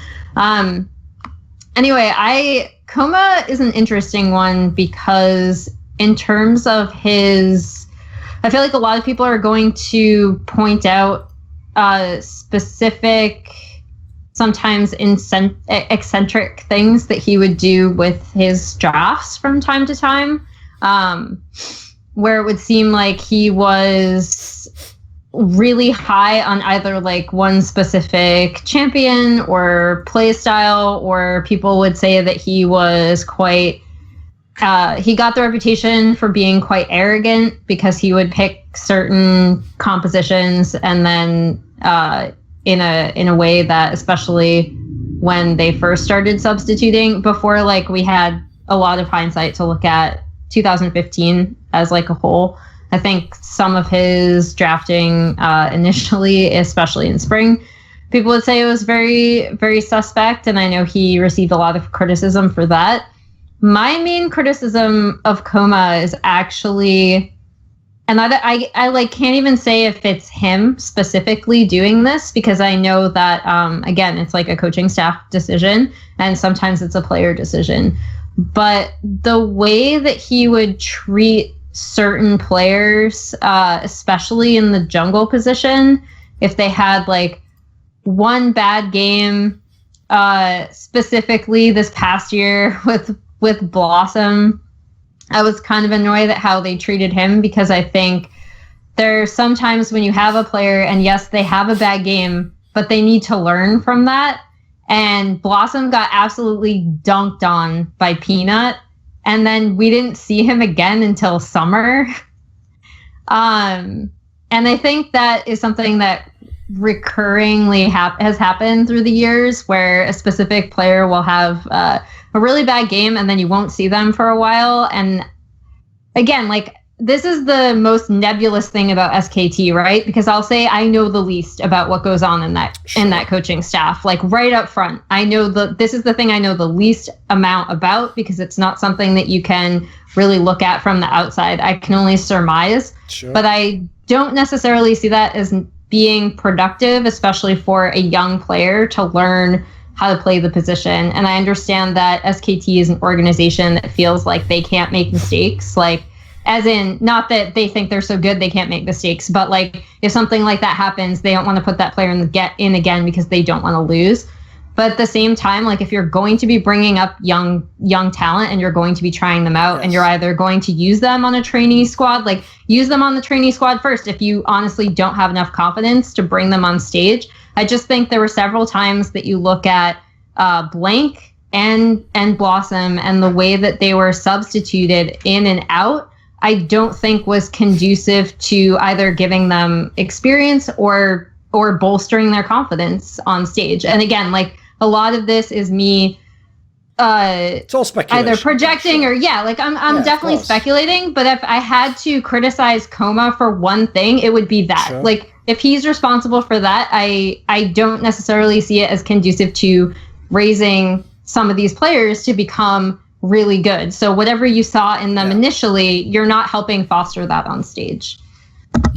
Anyway, Kkoma is an interesting one because in terms of I feel like a lot of people are going to point out specific, sometimes eccentric things that he would do with his drafts from time to time, where it would seem like he was really high on either like one specific champion or play style, or people would say that he was quite he got the reputation for being quite arrogant because he would pick certain compositions and then in a way that, especially when they first started substituting, before like we had a lot of hindsight to look at 2015 as like a whole. I think some of his drafting initially, especially in spring, people would say it was very, very suspect. And I know he received a lot of criticism for that. My main criticism of Kkoma is actually, and I like can't even say if it's him specifically doing this, because I know that, again, it's like a coaching staff decision and sometimes it's a player decision. But the way that he would treat certain players, especially in the jungle position, if they had like one bad game, specifically this past year with Blossom, I was kind of annoyed at how they treated him, because I think there's sometimes when you have a player and yes, they have a bad game, but they need to learn from that. And Blossom got absolutely dunked on by Peanut, and then we didn't see him again until summer. And I think that is something that recurringly has happened through the years, where a specific player will have a really bad game and then you won't see them for a while. And again, like, this is the most nebulous thing about SKT, right? Because I'll say I know the least about what goes on in that coaching staff. Like, right up front, I know this is the thing I know the least amount about, because it's not something that you can really look at from the outside. I can only surmise. Sure. But I don't necessarily see that as being productive, especially for a young player to learn how to play the position. And I understand that SKT is an organization that feels like they can't make mistakes. Like, as in, not that they think they're so good they can't make mistakes, but like if something like that happens, they don't want to put that player in again because they don't want to lose. But at the same time, like if you're going to be bringing up young talent and you're going to be trying them out, and you're either going to use them on a trainee squad, like use them on the trainee squad first if you honestly don't have enough confidence to bring them on stage. I just think there were several times that you look at Blank and Blossom and the way that they were substituted in and out, I don't think was conducive to either giving them experience or bolstering their confidence on stage. And again, like a lot of this is me it's all speculation, either projecting or I'm definitely speculating, but if I had to criticize Kkoma for one thing, it would be that. Sure. Like if he's responsible for that, I don't necessarily see it as conducive to raising some of these players to become really good. So whatever you saw in them initially, you're not helping foster that on stage.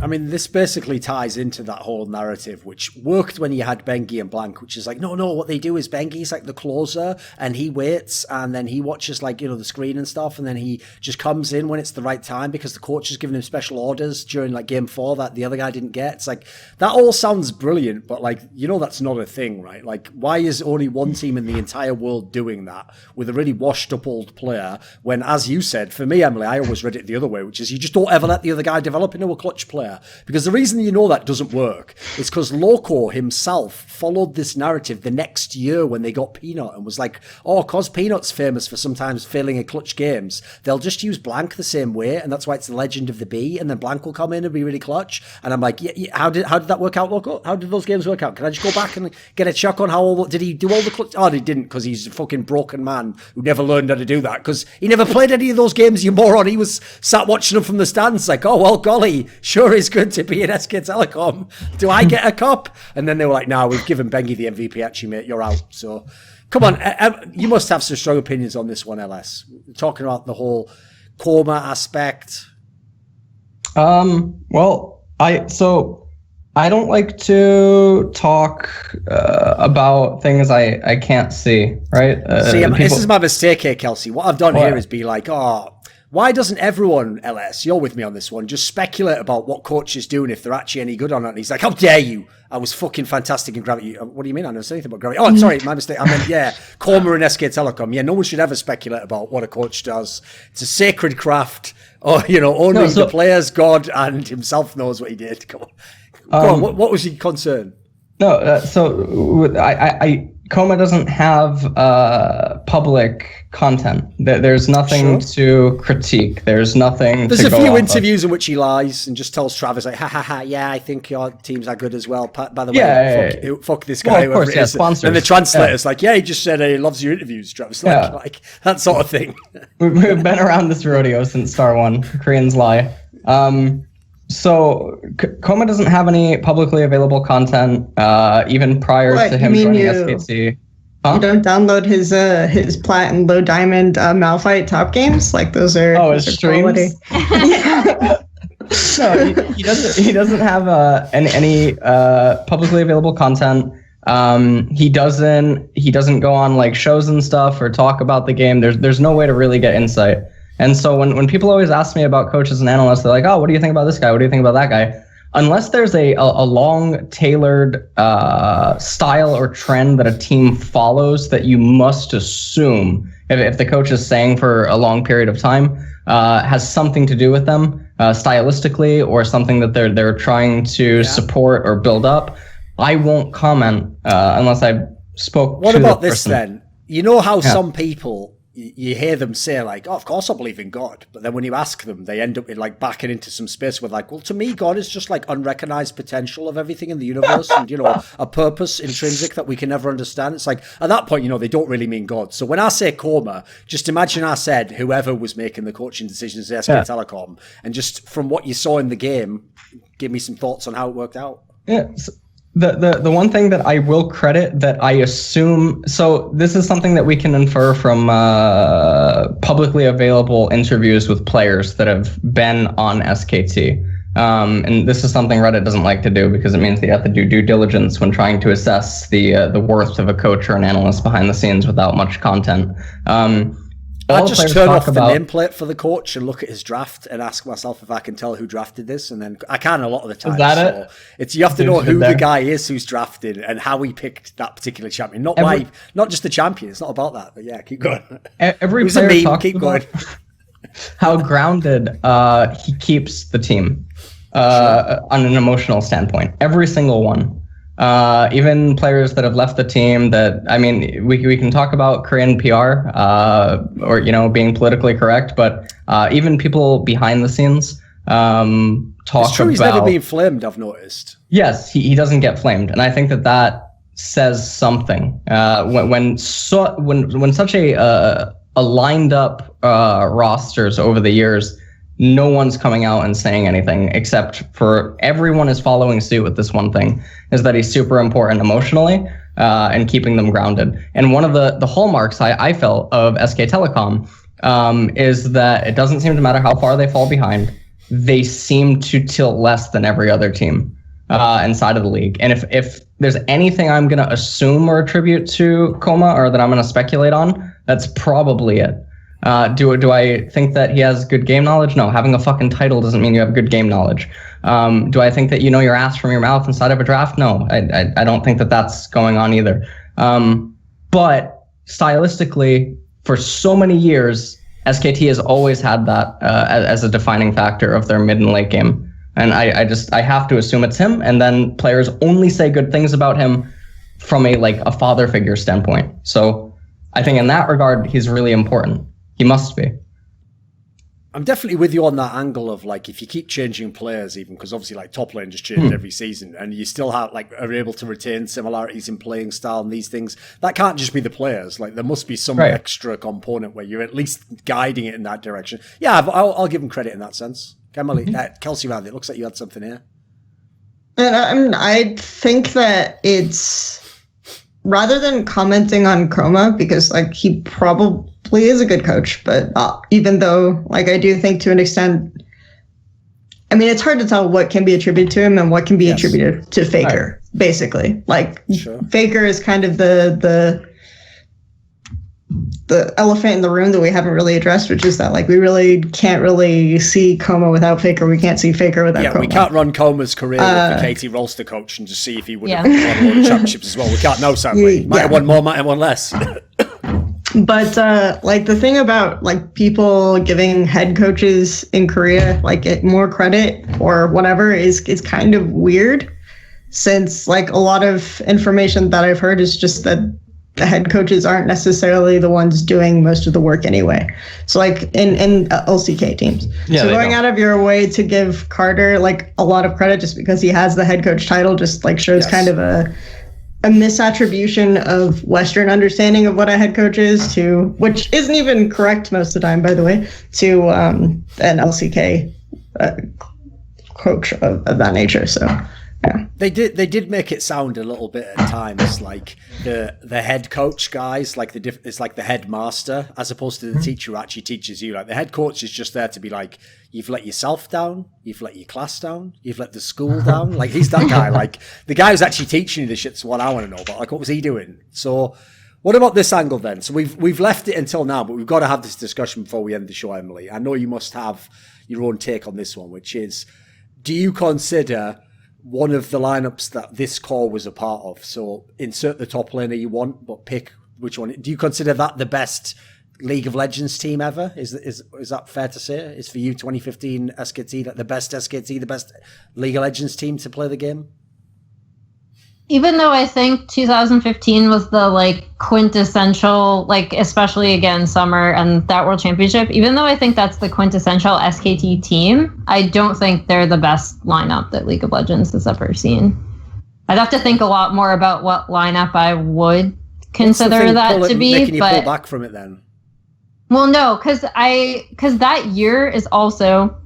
I mean, this basically ties into that whole narrative, which worked when you had Bengi and Blank, which is like, no, what they do is Bengi's like the closer, and he waits, and then he watches like, the screen and stuff, and then he just comes in when it's the right time because the coach has given him special orders during like game 4 that the other guy didn't get. It's like, that all sounds brilliant, but like, that's not a thing, right? Like, why is only one team in the entire world doing that with a really washed up old player when, as you said, for me, Emily, I always read it the other way, which is you just don't ever let the other guy develop into a clutch player. Because the reason that doesn't work is because Loco himself followed this narrative the next year when they got Peanut and was like, cause Peanut's famous for sometimes failing at clutch games, they'll just use Blank the same way, and that's why it's the legend of the bee, and then Blank will come in and be really clutch. And I'm like, how did that work out, Loco? How did those games work out? Can I just go back and get a check on did he do all the clutch? Oh, he didn't, because he's a fucking broken man who never learned how to do that, because he never played any of those games, you moron. He was sat watching them from the stands like, oh, well, golly, sure is good to be at SK Telecom. Do I get a cup? And then they were like, no, we've given Bengi the MVP, actually, mate, you're out. So come on, you must have some strong opinions on this one, LS. Talking about the whole Kkoma aspect. Well, I don't like to talk about things I can't see, right? This is my mistake here, Kelsey. What I've done here is be like, why doesn't everyone, LS, you're with me on this one, just speculate about what coach is doing if they're actually any good or not? And he's like, how dare you? I was fucking fantastic in Gravity. What do you mean? I never said anything about Gravity. Oh, sorry, my mistake. I meant, Kkoma and SK Telecom. Yeah, no one should ever speculate about what a coach does. It's a sacred craft. Only the player's God and himself knows what he did. Come on. What was your concern? No, Kkoma doesn't have public content. There's nothing to critique. There's nothing. There's a few interviews in which he lies and just tells Travis like, yeah, I think your teams are good as well. By the way, fuck this guy. Well, of course, sponsors. And the translator's like, he just said he loves your interviews, Travis. Like that sort of thing. We've been around this rodeo since Star 1. Koreans lie. So Kkoma doesn't have any publicly available content, even prior to him joining SKT. Huh? You don't download his plat and low diamond Malphite top games? Like those are his streams. No, he doesn't have any publicly available content. He doesn't go on like shows and stuff or talk about the game. There's no way to really get insight. And so when people always ask me about coaches and analysts, they're like, oh, what do you think about this guy? What do you think about that guy? Unless there's a long tailored style or trend that a team follows that you must assume, if the coach is saying for a long period of time, has something to do with them stylistically or something that they're trying to support or build up, I won't comment unless I spoke What to about the this person. then? You know how some people, you hear them say like, of course I believe in God. But then when you ask them, they end up in like backing into some space with like, well, to me, God is just like unrecognized potential of everything in the universe and, a purpose intrinsic that we can never understand. It's like, at that point, they don't really mean God. So when I say Kkoma, just imagine I said whoever was making the coaching decisions at SK Telecom, and just from what you saw in the game, give me some thoughts on how it worked out. Yeah. The one thing that I will credit that I assume, so this is something that we can infer from publicly available interviews with players that have been on SKT. And this is something Reddit doesn't like to do because it means that you have to do due diligence when trying to assess the worth of a coach or an analyst behind the scenes without much content. I'd just turn off the nameplate for the coach and look at his draft and ask myself if I can tell who drafted this, and then I can a lot of the time. Is that it? It's you have to know who the guy is who's drafted and how he picked that particular champion. Not just the champion. It's not about that. But yeah, keep going. Every player talks keep going. How grounded he keeps the team on an emotional standpoint. Every single one. Even players that have left the team that, I mean, we can talk about Korean PR or, being politically correct, but even people behind the scenes talk it's true, about... He's never been flamed, I've noticed. Yes, he doesn't get flamed. And I think that says something. When such a lined up rosters over the years, no one's coming out and saying anything except for everyone is following suit with this one thing, is that he's super important emotionally and keeping them grounded. And one of the hallmarks I felt of SK Telecom is that it doesn't seem to matter how far they fall behind. They seem to tilt less than every other team inside of the league. And if there's anything I'm going to assume or attribute to Kkoma, or that I'm going to speculate on, that's probably it. Do I think that he has good game knowledge? No, having a fucking title doesn't mean you have good game knowledge. Do I think that you know your ass from your mouth inside of a draft? No, I don't think that that's going on either. But stylistically, for so many years, SKT has always had that as a defining factor of their mid and late game. And I have to assume it's him. And then players only say good things about him from a father figure standpoint. So I think in that regard, he's really important. He must be. I'm definitely with you on that angle of if you keep changing players, even because obviously top lane just changed every season, and you still have are able to retain similarities in playing style and these things. That can't just be the players. There must be some extra component where you're at least guiding it in that direction. Yeah, I'll give him credit in that sense. Kelsey, it looks like you had something here. And I think that it's rather than commenting on Kkoma, because he probably is a good coach, but even though I do think to an extent, I mean, it's hard to tell what can be attributed to him and what can be attributed to Faker, basically. Sure. Faker is kind of the elephant in the room that we haven't really addressed, which is that we really can't really see Kkoma without Faker. We can't see Faker without Kkoma. Yeah, we can't run Koma's career with the KT roster coach and just see if he would have won a lot of championships as well. We can't know, sadly. Might have won more, might have won less. But the thing about people giving head coaches in Korea more credit or whatever is kind of weird, since a lot of information that I've heard is just that the head coaches aren't necessarily the ones doing most of the work anyway. So in LCK teams. Yeah, so going out of your way to give Carter a lot of credit just because he has the head coach title just shows kind of a misattribution of Western understanding of what a head coach is, to which isn't even correct most of the time, by the way, to an LCK coach of that nature. So yeah. They did make it sound a little bit at times like the head coach guys, it's like the headmaster as opposed to the teacher who actually teaches you. The head coach is just there to be you've let yourself down, you've let your class down, you've let the school down. He's that guy. The guy who's actually teaching you the shit's what I want to know about. What was he doing? So what about this angle then? So we've left it until now, but we've got to have this discussion before we end the show, Emily. I know you must have your own take on this one, which is, do you consider one of the lineups that this core was a part of? So insert the top laner you want, but pick which one. Do you consider that the best League of Legends team ever? Is that fair to say? Is for you 2015 SKT the best SKT, the best League of Legends team to play the game? Even though I think 2015 was the quintessential, especially again summer and that World Championship, even though I think that's the quintessential SKT team, I don't think they're the best lineup that League of Legends has ever seen. I'd have to think a lot more about what lineup I would consider that to be. Making you pull back from it then? Well, no, because that year is also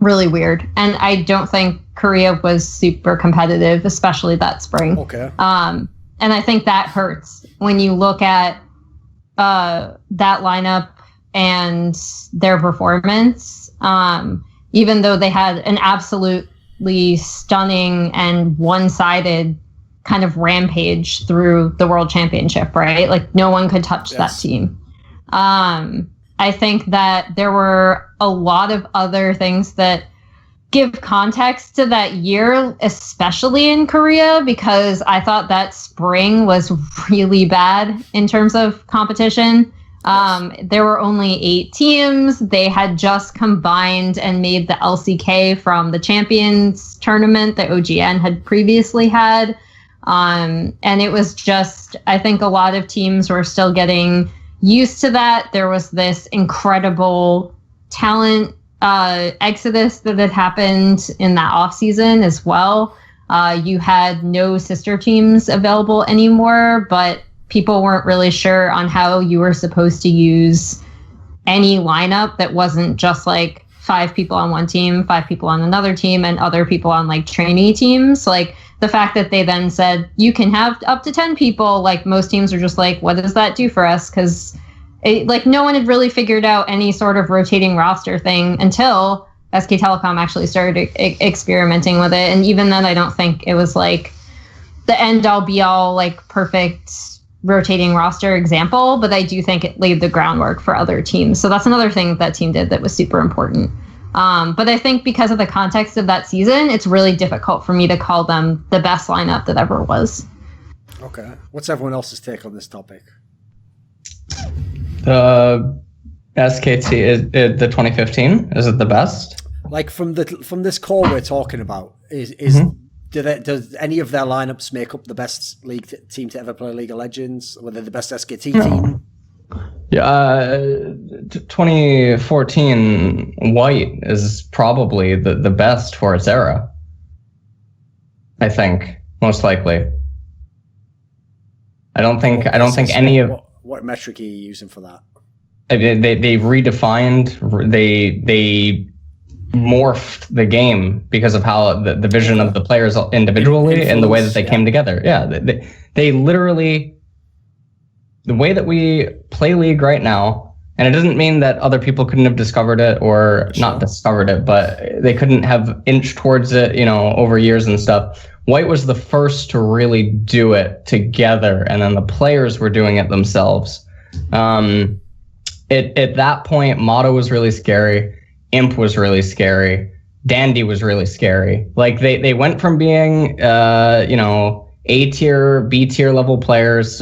really weird, and I don't think Korea was super competitive, especially that spring. Okay. And I think that hurts when you look at that lineup and their performance. Even though they had an absolutely stunning and one-sided kind of rampage through the World Championship, right? No one could touch that team. I think that there were a lot of other things that give context to that year, especially in Korea, because I thought that spring was really bad in terms of competition. There were only 8 teams. They had just combined and made the LCK from the Champions tournament that OGN had previously had. And it was just, I think a lot of teams were still getting used to that. There was this incredible talent exodus that had happened in that off season as well. You had no sister teams available anymore, but people weren't really sure on how you were supposed to use any lineup that wasn't just like 5 people on one team, 5 people on another team, and other people on like trainee teams. Like the fact that they then said you can have up to 10 people, like most teams are just like, what does that do for us? Because like no one had really figured out any sort of rotating roster thing until SK Telecom actually started experimenting with it. And even then, I don't think it was like the end all be all like perfect rotating roster example, but I do think it laid the groundwork for other teams. So that's another thing that team did that was super important. But I think because of the context of that season, it's really difficult for me to call them the best lineup that ever was. Okay. What's everyone else's take on this topic? SKT is the 2015. Is it the best? Like from this core we're talking about, does any of their lineups make up the best league team to ever play League of Legends? Were they the best SKT team? Yeah, 2014 White is probably the best for its era. I think most likely. I don't think any of. What metric are you using for that? They redefined. They morphed the game because of how the vision of the players individually and the way that they came together. Yeah, they literally, the way that we play League right now, and it doesn't mean that other people couldn't have discovered it or not discovered it, but they couldn't have inched towards it, over years and stuff. White was the first to really do it together, and then the players were doing it themselves. At that point, Motto was really scary. Imp was really scary. Dandy was really scary. Like they went from being, A tier, B tier level players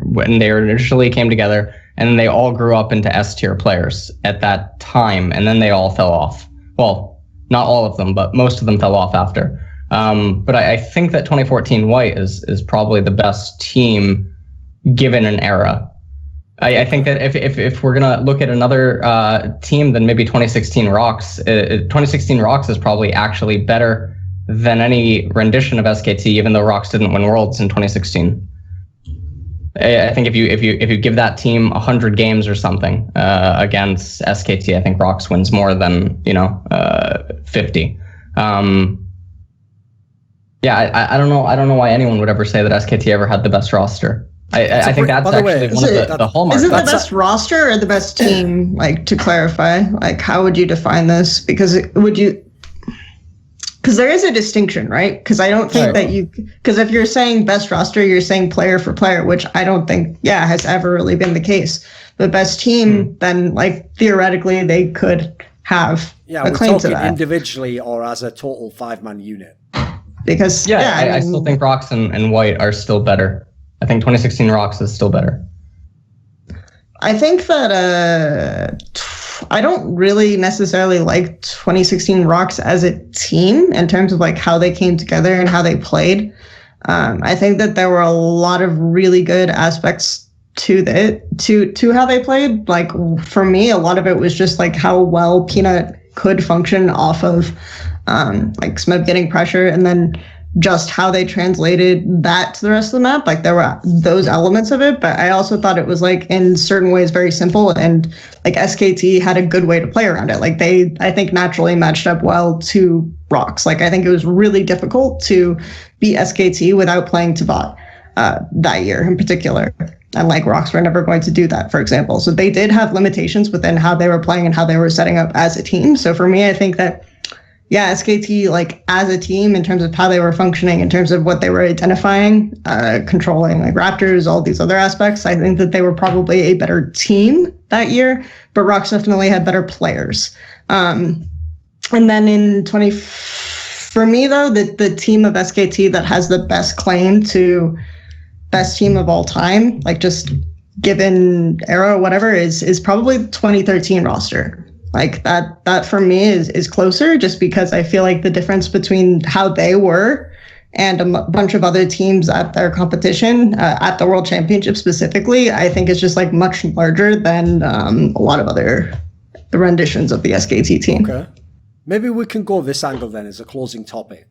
when they initially came together, and then they all grew up into S tier players at that time, and then they all fell off. Well, not all of them, but most of them fell off after. But I think that 2014 White is probably the best team given an era. I think that if we're gonna look at another team, then maybe 2016 Rox. 2016 Rox is probably actually better than any rendition of SKT, even though Rox didn't win Worlds in 2016. I think if you give that team 100 games or something against SKT, I think Rox wins more than 50. Yeah, I don't know why anyone would ever say that SKT ever had the best roster. I think that's actually one of the hallmarks. Is it the best roster or the best team? Like, to clarify, like, how would you define this? Because there is a distinction, right? Because I don't think because if you're saying best roster, you're saying player for player, which I don't think, has ever really been the case. The best team, then, like, theoretically, they could have a claim to that. Individually or as a total 5-man unit. Because, I still think Rox and White are still better. I think 2016 Rox is still better. I think that I don't really necessarily like 2016 Rox as a team in terms of like how they came together and how they played. I think that there were a lot of really good aspects to how they played. Like for me, a lot of it was just like how well Peanut could function off of like Smeb getting pressure, and then just how they translated that to the rest of the map. Like there were those elements of it, but I also thought it was like in certain ways very simple, and like SKT had a good way to play around it. Like they, I think, naturally matched up well to Rox. Like I think it was really difficult to beat SKT without playing to bot that year in particular. And like Rox were never going to do that, for example. So they did have limitations within how they were playing and how they were setting up as a team. So for me, I think that yeah, SKT, like as a team, in terms of how they were functioning, in terms of what they were identifying, controlling like Raptors, all these other aspects, I think that they were probably a better team that year, but Rox definitely had better players. And then in for me though, the team of SKT that has the best claim to best team of all time, like just given era, whatever, is probably the 2013 roster. Like that for me is closer, just because I feel like the difference between how they were and a bunch of other teams at their competition, at the World Championship specifically, I think is just like much larger than a lot of other renditions of the SKT team. Okay. Maybe we can go this angle then as a closing topic.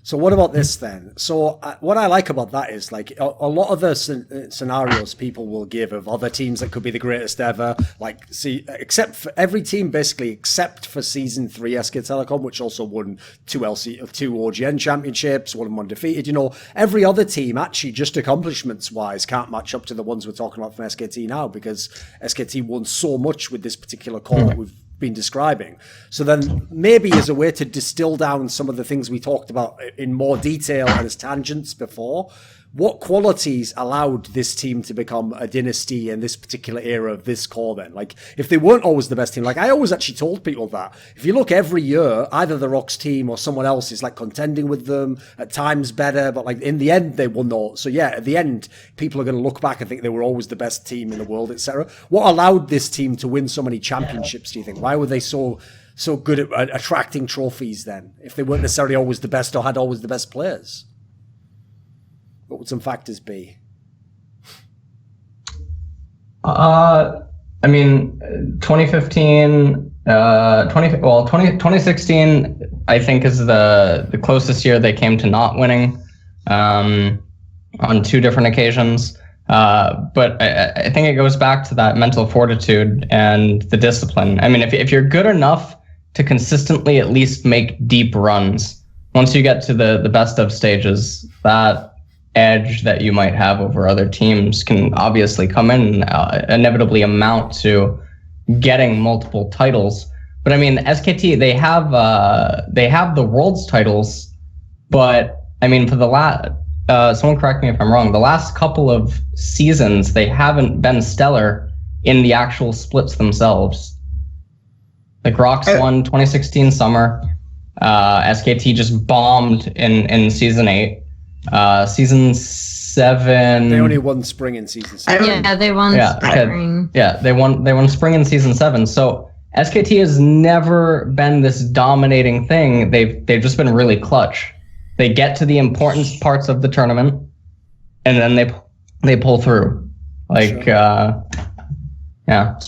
So what about this then? So what I like about that is like a lot of the scenarios people will give of other teams that could be the greatest ever, like except for every team basically except for season 3 SK Telecom, which also won two OGN championships, one undefeated. You know, every other team actually just accomplishments wise can't match up to the ones we're talking about from SKT now, because SKT won so much with this particular core that we've been describing. So then maybe as a way to distill down some of the things we talked about in more detail and as tangents before, what qualities allowed this team to become a dynasty in this particular era of this core then? Like, if they weren't always the best team, like I always actually told people that, if you look every year, either the Rox team or someone else is like contending with them, at times better, but like in the end they won all. So yeah, at the end, people are going to look back and think they were always the best team in the world, etc. What allowed this team to win so many championships, do you think? Why were they so good at attracting trophies then, if they weren't necessarily always the best or had always the best players? What would some factors be? I mean, 2015, 2016, I think is the closest year they came to not winning on 2 different occasions. But I think it goes back to that mental fortitude and the discipline. I mean, if you're good enough to consistently at least make deep runs, once you get to the best of stages, that edge that you might have over other teams can obviously come in and inevitably amount to getting multiple titles. But I mean, SKT, they have the world's titles, but I mean, for the someone correct me if I'm wrong, the last couple of seasons they haven't been stellar in the actual splits themselves. Like Rox won 2016 summer, SKT just bombed in season 8. Season 7. They only won spring in season 7. Yeah, they won spring. They won spring in season 7. So SKT has never been this dominating thing. They've just been really clutch. They get to the important parts of the tournament, and then they pull through. Like, sure. Yeah.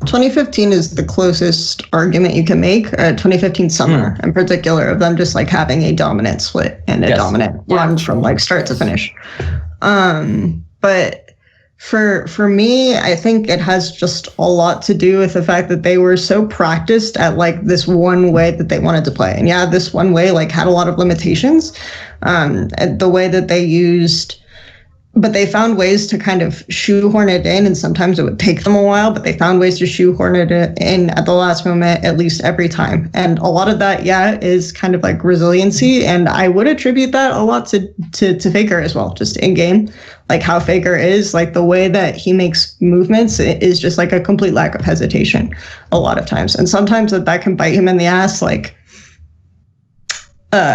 2015 is the closest argument you can make. 2015 summer, in particular, of them just like having a dominant split and a dominant run from like start to finish. But for me, I think it has just a lot to do with the fact that they were so practiced at like this one way that they wanted to play, and yeah, this one way like had a lot of limitations. And the way that they used. But they found ways to kind of shoehorn it in, and sometimes it would take them a while, but they found ways to shoehorn it in at the last moment, at least every time. And a lot of that, is kind of like resiliency. And I would attribute that a lot to Faker as well, just in game, like how Faker is, like the way that he makes movements is just like a complete lack of hesitation a lot of times. And sometimes that can bite him in the ass, like,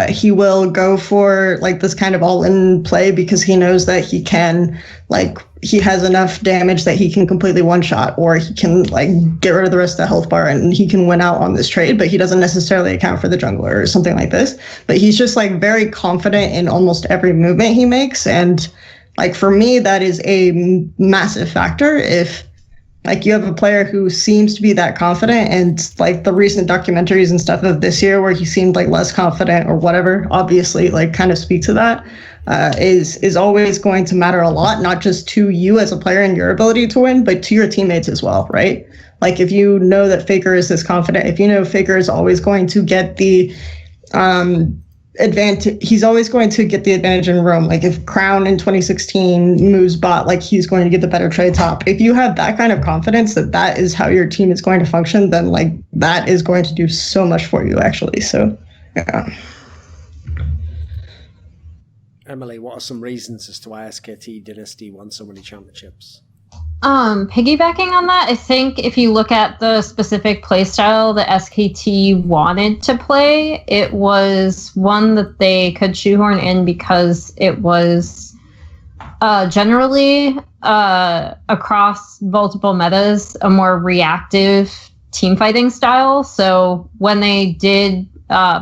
he will go for like this kind of all-in play because he knows that he can, like, he has enough damage that he can completely one-shot, or he can like get rid of the rest of the health bar and he can win out on this trade, but he doesn't necessarily account for the jungler or something like this. But he's just like very confident in almost every movement he makes. And like for me, that is a massive factor. If like you have a player who seems to be that confident, and like the recent documentaries and stuff of this year where he seemed like less confident or whatever, obviously like kind of speak to that, is always going to matter a lot, not just to you as a player and your ability to win, but to your teammates as well, right? Like if you know that Faker is this confident, if you know Faker is always going to get the advantage, he's always going to get the advantage in roam. Like if Crown in 2016 moves bot, like he's going to get the better trade top. If you have that kind of confidence that that is how your team is going to function, then like that is going to do so much for you actually. So Yeah. Emily, what are some reasons as to why SKT Dynasty won so many championships? Piggybacking on that, I think if you look at the specific playstyle that SKT wanted to play, it was one that they could shoehorn in because it was generally across multiple metas a more reactive team fighting style. So when they did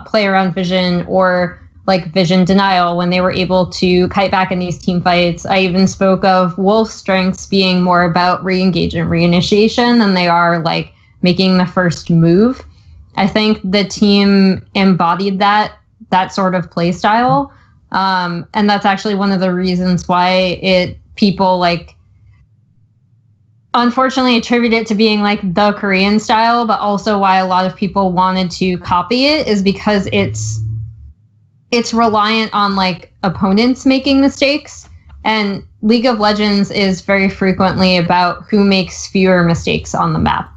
play around Vision or like Vision Denial, when they were able to kite back in these team fights, I even spoke of Wolf's strengths being more about re-engage and reinitiation than they are like making the first move. I think the team embodied that sort of play style. And that's actually one of the reasons why people like unfortunately attribute it to being like the Korean style, but also why a lot of people wanted to copy it is because it's reliant on like opponents making mistakes, and League of Legends is very frequently about who makes fewer mistakes on the map.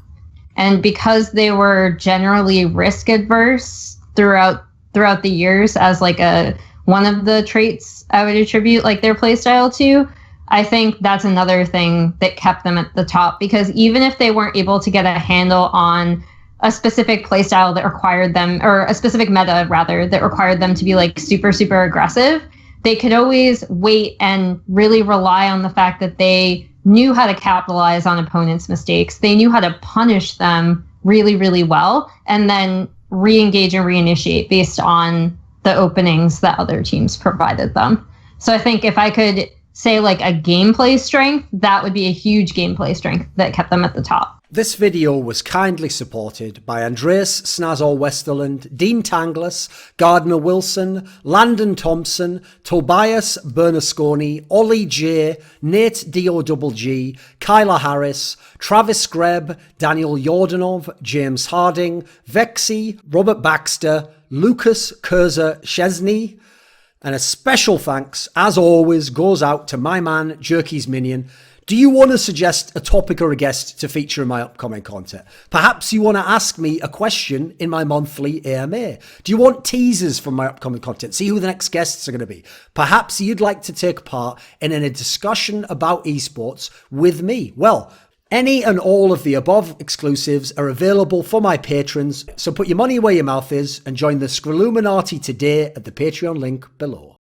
And because they were generally risk adverse throughout the years as like one of the traits I would attribute like their playstyle to, I think that's another thing that kept them at the top, because even if they weren't able to get a handle on a specific playstyle that required them, or a specific meta rather, that required them to be like super, super aggressive, they could always wait and really rely on the fact that they knew how to capitalize on opponents' mistakes. They knew how to punish them really, really well, and then re-engage and reinitiate based on the openings that other teams provided them. So I think if I could say like a gameplay strength, that would be a huge gameplay strength that kept them at the top. This video was kindly supported by Andreas, Snazore Westerlund, Dean Tanglis, Gardner Wilson, Landon Thompson, Tobias Bernasconi, OllieJ, NateDOhDoubleG, Kyla Harris, Travis Greb, Daniel Yordanov, James Harding, Vexy, Robert Baxter, Lucas Kurza Chesney, and a special thanks, as always, goes out to my man, Jerky's Minion. Do you want to suggest a topic or a guest to feature in my upcoming content? Perhaps you want to ask me a question in my monthly AMA. Do you want teasers from my upcoming content? See who the next guests are going to be. Perhaps you'd like to take part in a discussion about esports with me. Well, any and all of the above exclusives are available for my patrons, so put your money where your mouth is and join the Scrilluminati today at the Patreon link below.